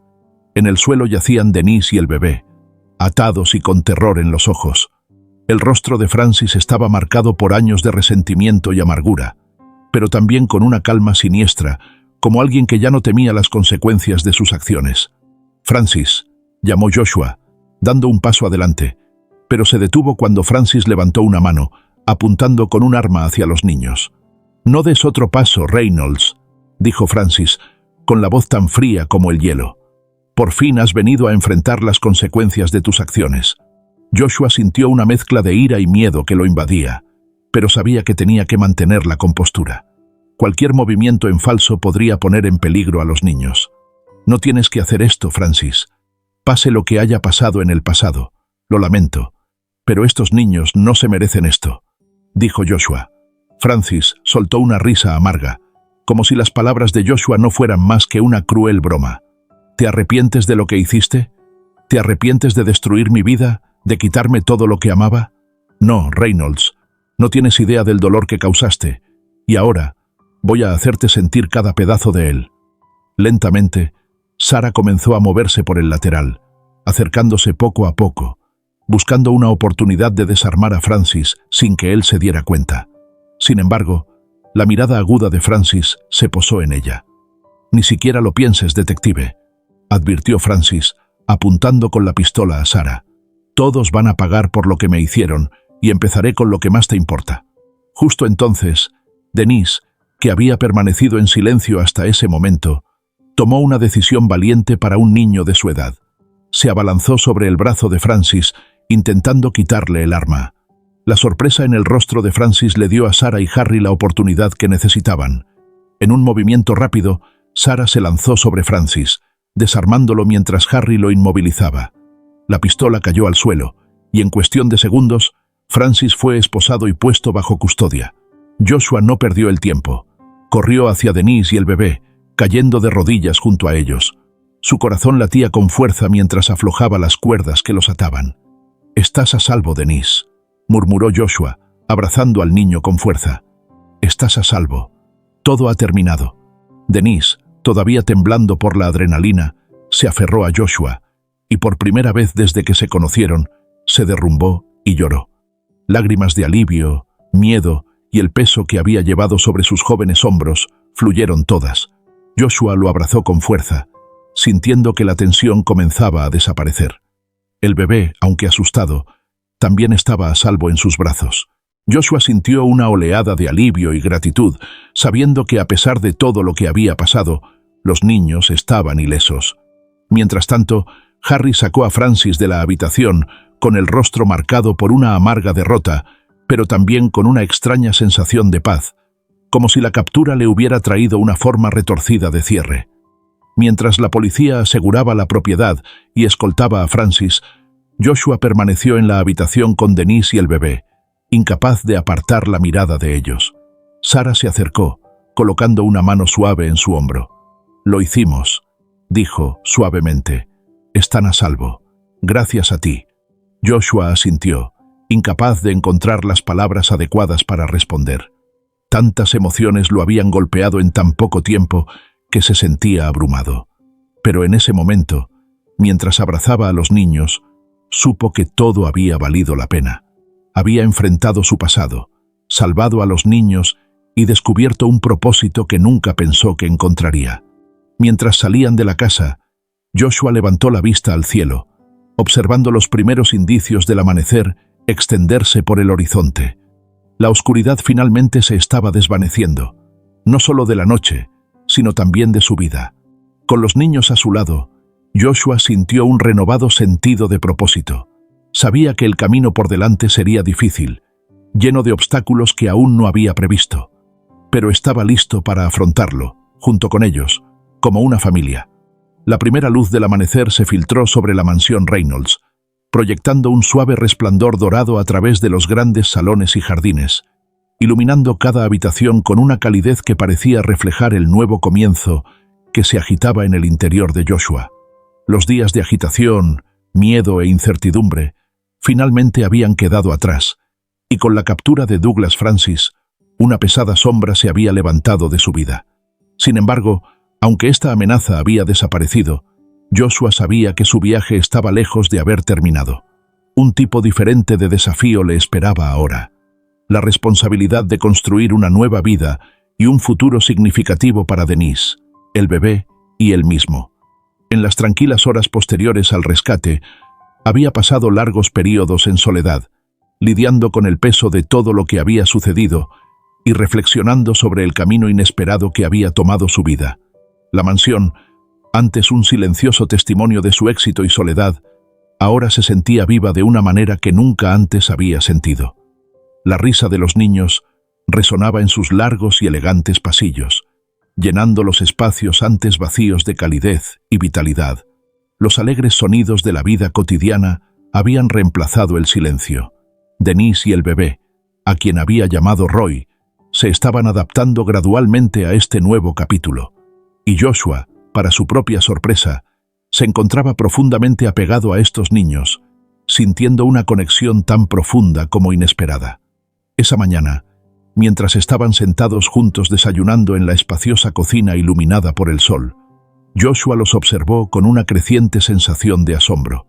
En el suelo yacían Denise y el bebé, atados y con terror en los ojos. El rostro de Francis estaba marcado por años de resentimiento y amargura, pero también con una calma siniestra, como alguien que ya no temía las consecuencias de sus acciones. «Francis», llamó Joshua, dando un paso adelante, pero se detuvo cuando Francis levantó una mano, apuntando con un arma hacia los niños. «No des otro paso, Reynolds», dijo Francis, con la voz tan fría como el hielo. «Por fin has venido a enfrentar las consecuencias de tus acciones». Joshua sintió una mezcla de ira y miedo que lo invadía, pero sabía que tenía que mantener la compostura. Cualquier movimiento en falso podría poner en peligro a los niños. «No tienes que hacer esto, Francis. Pase lo que haya pasado en el pasado. Lo lamento, pero estos niños no se merecen esto», dijo Joshua. Francis soltó una risa amarga, como si las palabras de Joshua no fueran más que una cruel broma. «¿Te arrepientes de lo que hiciste? ¿Te arrepientes de destruir mi vida, de quitarme todo lo que amaba? No, Reynolds, no tienes idea del dolor que causaste, y ahora voy a hacerte sentir cada pedazo de él». Lentamente, Sarah comenzó a moverse por el lateral, acercándose poco a poco, buscando una oportunidad de desarmar a Francis sin que él se diera cuenta. Sin embargo, la mirada aguda de Francis se posó en ella. «Ni siquiera lo pienses, detective», advirtió Francis, apuntando con la pistola a Sarah. «Todos van a pagar por lo que me hicieron, y empezaré con lo que más te importa». Justo entonces, Denise, que había permanecido en silencio hasta ese momento, tomó una decisión valiente para un niño de su edad. Se abalanzó sobre el brazo de Francis, intentando quitarle el arma. La sorpresa en el rostro de Francis le dio a Sarah y Harry la oportunidad que necesitaban. En un movimiento rápido, Sarah se lanzó sobre Francis, desarmándolo mientras Harry lo inmovilizaba. La pistola cayó al suelo, y en cuestión de segundos, Francis fue esposado y puesto bajo custodia. Joshua no perdió el tiempo. Corrió hacia Denise y el bebé, cayendo de rodillas junto a ellos. Su corazón latía con fuerza mientras aflojaba las cuerdas que los ataban. «Estás a salvo, Denise», murmuró Joshua, abrazando al niño con fuerza. «Estás a salvo. Todo ha terminado». Denise, todavía temblando por la adrenalina, se aferró a Joshua, y por primera vez desde que se conocieron, se derrumbó y lloró. Lágrimas de alivio, miedo y el peso que había llevado sobre sus jóvenes hombros fluyeron todas. Joshua lo abrazó con fuerza, sintiendo que la tensión comenzaba a desaparecer. El bebé, aunque asustado, también estaba a salvo en sus brazos. Joshua sintió una oleada de alivio y gratitud, sabiendo que a pesar de todo lo que había pasado, los niños estaban ilesos. Mientras tanto, Harry sacó a Francis de la habitación, con el rostro marcado por una amarga derrota, pero también con una extraña sensación de paz, como si la captura le hubiera traído una forma retorcida de cierre. Mientras la policía aseguraba la propiedad y escoltaba a Francis, Joshua permaneció en la habitación con Denise y el bebé, incapaz de apartar la mirada de ellos. Sarah se acercó, colocando una mano suave en su hombro. «Lo hicimos», dijo suavemente. «Están a salvo. Gracias a ti». Joshua asintió, incapaz de encontrar las palabras adecuadas para responder. Tantas emociones lo habían golpeado en tan poco tiempo que se sentía abrumado. Pero en ese momento, mientras abrazaba a los niños, supo que todo había valido la pena. Había enfrentado su pasado, salvado a los niños y descubierto un propósito que nunca pensó que encontraría. Mientras salían de la casa, Joshua levantó la vista al cielo, observando los primeros indicios del amanecer extenderse por el horizonte. La oscuridad finalmente se estaba desvaneciendo, no solo de la noche, sino también de su vida. Con los niños a su lado, Joshua sintió un renovado sentido de propósito. Sabía que el camino por delante sería difícil, lleno de obstáculos que aún no había previsto, pero estaba listo para afrontarlo, junto con ellos, como una familia. La primera luz del amanecer se filtró sobre la mansión Reynolds, proyectando un suave resplandor dorado a través de los grandes salones y jardines, iluminando cada habitación con una calidez que parecía reflejar el nuevo comienzo que se agitaba en el interior de Joshua. Los días de agitación, miedo e incertidumbre finalmente habían quedado atrás, y con la captura de Douglas Francis, una pesada sombra se había levantado de su vida. Sin embargo, aunque esta amenaza había desaparecido, Joshua sabía que su viaje estaba lejos de haber terminado. Un tipo diferente de desafío le esperaba ahora: la responsabilidad de construir una nueva vida y un futuro significativo para Denise, el bebé y él mismo. En las tranquilas horas posteriores al rescate, había pasado largos períodos en soledad, lidiando con el peso de todo lo que había sucedido y reflexionando sobre el camino inesperado que había tomado su vida. La mansión, antes un silencioso testimonio de su éxito y soledad, ahora se sentía viva de una manera que nunca antes había sentido. La risa de los niños resonaba en sus largos y elegantes pasillos, llenando los espacios antes vacíos de calidez y vitalidad. Los alegres sonidos de la vida cotidiana habían reemplazado el silencio. Denise y el bebé, a quien había llamado Roy, se estaban adaptando gradualmente a este nuevo capítulo. Y Joshua, para su propia sorpresa, se encontraba profundamente apegado a estos niños, sintiendo una conexión tan profunda como inesperada. Esa mañana, mientras estaban sentados juntos desayunando en la espaciosa cocina iluminada por el sol, Joshua los observó con una creciente sensación de asombro.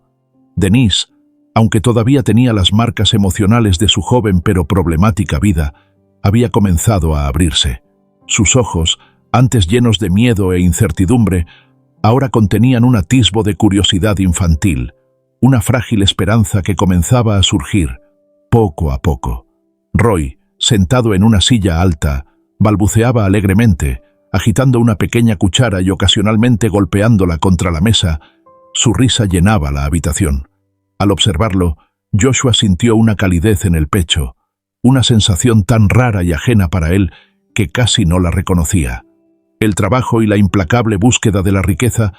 Denise, aunque todavía tenía las marcas emocionales de su joven pero problemática vida, había comenzado a abrirse. Sus ojos, antes llenos de miedo e incertidumbre, ahora contenían un atisbo de curiosidad infantil, una frágil esperanza que comenzaba a surgir, poco a poco. Roy, sentado en una silla alta, balbuceaba alegremente, agitando una pequeña cuchara y ocasionalmente golpeándola contra la mesa. Su risa llenaba la habitación. Al observarlo, Joshua sintió una calidez en el pecho, una sensación tan rara y ajena para él que casi no la reconocía. El trabajo y la implacable búsqueda de la riqueza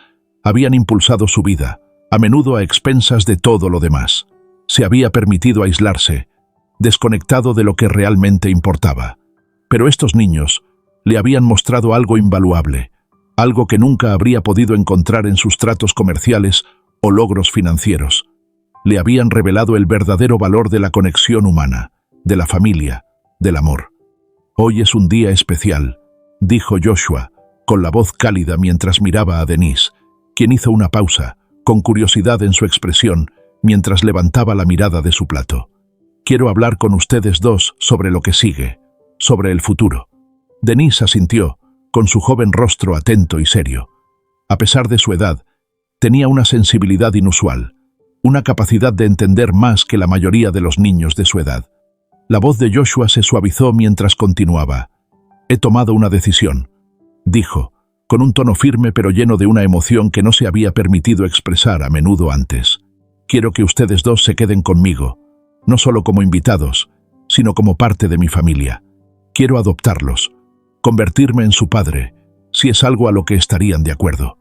habían impulsado su vida, a menudo a expensas de todo lo demás. Se había permitido aislarse, desconectado de lo que realmente importaba. Pero estos niños le habían mostrado algo invaluable, algo que nunca habría podido encontrar en sus tratos comerciales o logros financieros. Le habían revelado el verdadero valor de la conexión humana, de la familia, del amor. «Hoy es un día especial», dijo Joshua, con la voz cálida mientras miraba a Denise, quien hizo una pausa, con curiosidad en su expresión, mientras levantaba la mirada de su plato. «Quiero hablar con ustedes dos sobre lo que sigue, sobre el futuro». Denise asintió, con su joven rostro atento y serio. A pesar de su edad, tenía una sensibilidad inusual, una capacidad de entender más que la mayoría de los niños de su edad. La voz de Joshua se suavizó mientras continuaba. «He tomado una decisión», dijo, con un tono firme pero lleno de una emoción que no se había permitido expresar a menudo antes. «Quiero que ustedes dos se queden conmigo, no solo como invitados, sino como parte de mi familia. Quiero adoptarlos, convertirme en su padre, si es algo a lo que estarían de acuerdo».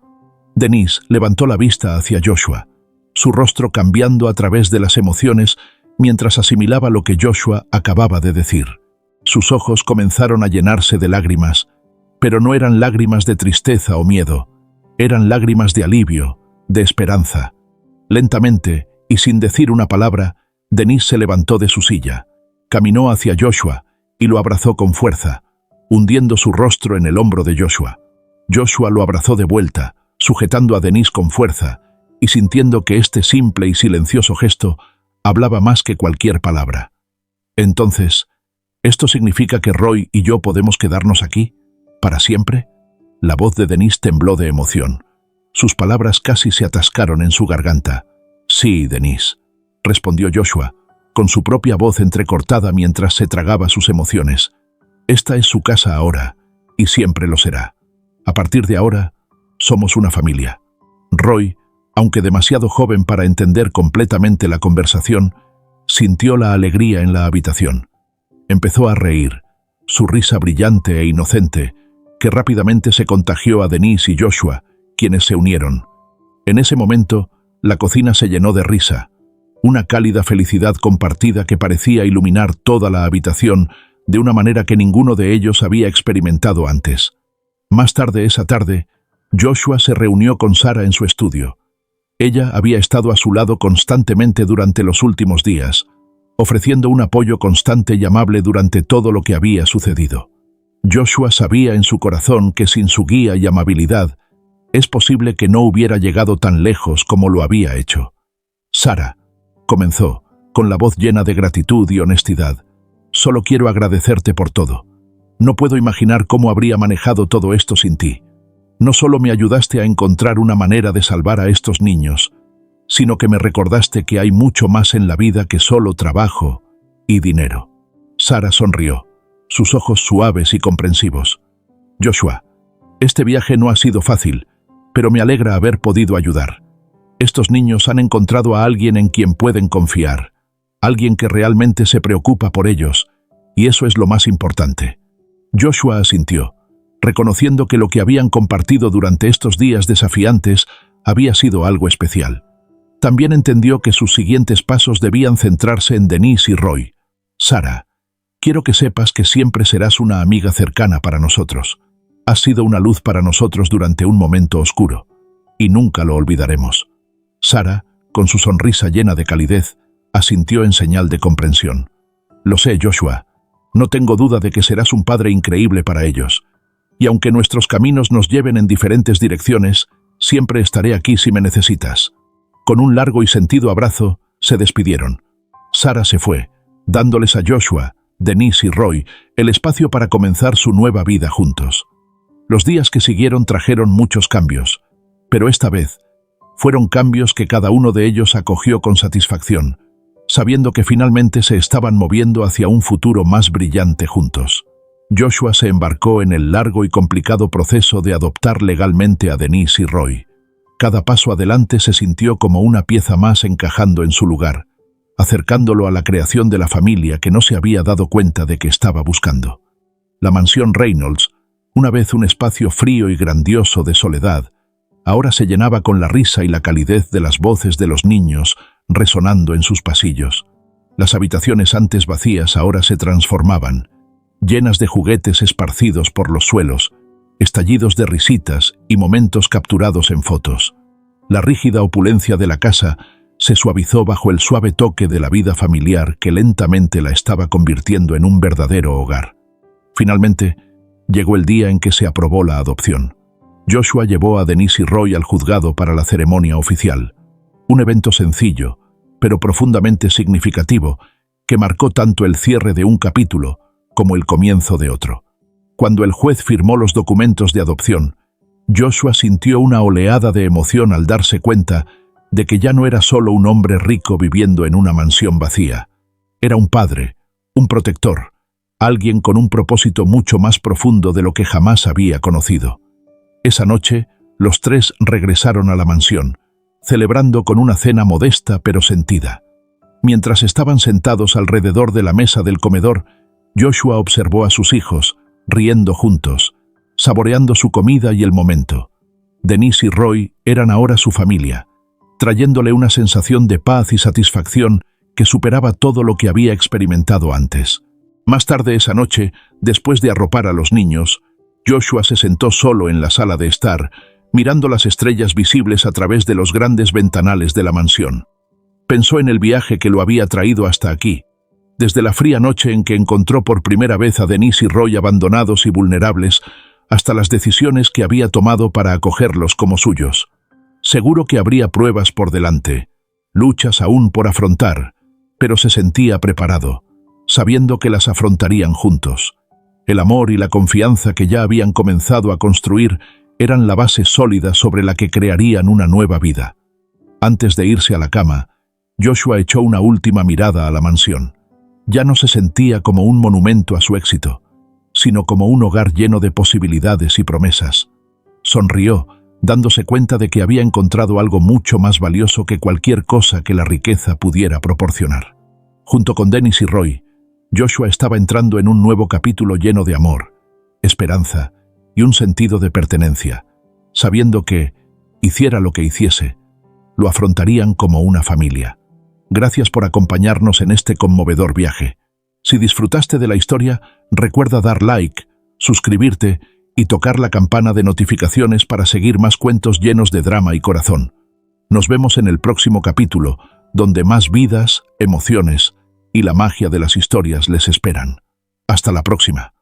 Denise levantó la vista hacia Joshua, su rostro cambiando a través de las emociones mientras asimilaba lo que Joshua acababa de decir. Sus ojos comenzaron a llenarse de lágrimas, pero no eran lágrimas de tristeza o miedo, eran lágrimas de alivio, de esperanza. Lentamente, y sin decir una palabra, Denise se levantó de su silla, caminó hacia Joshua y lo abrazó con fuerza, hundiendo su rostro en el hombro de Joshua. Joshua lo abrazó de vuelta, sujetando a Denise con fuerza y sintiendo que este simple y silencioso gesto hablaba más que cualquier palabra. Entonces, ¿esto significa que Roy y yo podemos quedarnos aquí? ¿Para siempre? La voz de Denise tembló de emoción. Sus palabras casi se atascaron en su garganta. Sí, Denise, respondió Joshua, con su propia voz entrecortada mientras se tragaba sus emociones. Esta es su casa ahora, y siempre lo será. A partir de ahora, somos una familia. Roy, aunque demasiado joven para entender completamente la conversación, sintió la alegría en la habitación. Empezó a reír, su risa brillante e inocente, que rápidamente se contagió a Denise y Joshua, quienes se unieron. En ese momento, la cocina se llenó de risa, una cálida felicidad compartida que parecía iluminar toda la habitación de una manera que ninguno de ellos había experimentado antes. Más tarde esa tarde, Joshua se reunió con Sarah en su estudio. Ella había estado a su lado constantemente durante los últimos días, ofreciendo un apoyo constante y amable durante todo lo que había sucedido. Joshua sabía en su corazón que sin su guía y amabilidad, es posible que no hubiera llegado tan lejos como lo había hecho. Sarah, comenzó, con la voz llena de gratitud y honestidad, solo quiero agradecerte por todo. No puedo imaginar cómo habría manejado todo esto sin ti. No solo me ayudaste a encontrar una manera de salvar a estos niños, sino que me recordaste que hay mucho más en la vida que solo trabajo y dinero. Sarah sonrió, sus ojos suaves y comprensivos. Joshua, este viaje no ha sido fácil, pero me alegra haber podido ayudar. Estos niños han encontrado a alguien en quien pueden confiar, alguien que realmente se preocupa por ellos, y eso es lo más importante. Joshua asintió, reconociendo que lo que habían compartido durante estos días desafiantes había sido algo especial. También entendió que sus siguientes pasos debían centrarse en Denise y Roy. Sarah, quiero que sepas que siempre serás una amiga cercana para nosotros. Has sido una luz para nosotros durante un momento oscuro, y nunca lo olvidaremos. Sarah, con su sonrisa llena de calidez, asintió en señal de comprensión. Lo sé, Joshua. No tengo duda de que serás un padre increíble para ellos. Y aunque nuestros caminos nos lleven en diferentes direcciones, siempre estaré aquí si me necesitas. Con un largo y sentido abrazo, se despidieron. Sarah se fue, dándoles a Joshua, Denise y Roy el espacio para comenzar su nueva vida juntos. Los días que siguieron trajeron muchos cambios, pero esta vez fueron cambios que cada uno de ellos acogió con satisfacción, sabiendo que finalmente se estaban moviendo hacia un futuro más brillante juntos. Joshua se embarcó en el largo y complicado proceso de adoptar legalmente a Denise y Roy. Cada paso adelante se sintió como una pieza más encajando en su lugar, acercándolo a la creación de la familia que no se había dado cuenta de que estaba buscando. La mansión Reynolds, una vez un espacio frío y grandioso de soledad, ahora se llenaba con la risa y la calidez de las voces de los niños resonando en sus pasillos. Las habitaciones antes vacías ahora se transformaban, llenas de juguetes esparcidos por los suelos, estallidos de risitas y momentos capturados en fotos. La rígida opulencia de la casa se suavizó bajo el suave toque de la vida familiar que lentamente la estaba convirtiendo en un verdadero hogar. Finalmente, llegó el día en que se aprobó la adopción. Joshua llevó a Denise y Roy al juzgado para la ceremonia oficial, un evento sencillo, pero profundamente significativo, que marcó tanto el cierre de un capítulo como el comienzo de otro. Cuando el juez firmó los documentos de adopción, Joshua sintió una oleada de emoción al darse cuenta de que ya no era solo un hombre rico viviendo en una mansión vacía. Era un padre, un protector, alguien con un propósito mucho más profundo de lo que jamás había conocido. Esa noche, los tres regresaron a la mansión, celebrando con una cena modesta pero sentida. Mientras estaban sentados alrededor de la mesa del comedor, Joshua observó a sus hijos, riendo juntos, saboreando su comida y el momento. Denise y Roy eran ahora su familia, trayéndole una sensación de paz y satisfacción que superaba todo lo que había experimentado antes. Más tarde esa noche, después de arropar a los niños, Joshua se sentó solo en la sala de estar, mirando las estrellas visibles a través de los grandes ventanales de la mansión. Pensó en el viaje que lo había traído hasta aquí, desde la fría noche en que encontró por primera vez a Denise y Roy abandonados y vulnerables, hasta las decisiones que había tomado para acogerlos como suyos. Seguro que habría pruebas por delante, luchas aún por afrontar, pero se sentía preparado, sabiendo que las afrontarían juntos. El amor y la confianza que ya habían comenzado a construir eran la base sólida sobre la que crearían una nueva vida. Antes de irse a la cama, Joshua echó una última mirada a la mansión. Ya no se sentía como un monumento a su éxito, sino como un hogar lleno de posibilidades y promesas. Sonrió, dándose cuenta de que había encontrado algo mucho más valioso que cualquier cosa que la riqueza pudiera proporcionar. Junto con Denise y Roy, Joshua estaba entrando en un nuevo capítulo lleno de amor, esperanza y un sentido de pertenencia, sabiendo que, hiciera lo que hiciese, lo afrontarían como una familia. Gracias por acompañarnos en este conmovedor viaje. Si disfrutaste de la historia, recuerda dar like, suscribirte y tocar la campana de notificaciones para seguir más cuentos llenos de drama y corazón. Nos vemos en el próximo capítulo, donde más vidas, emociones y la magia de las historias les esperan. Hasta la próxima.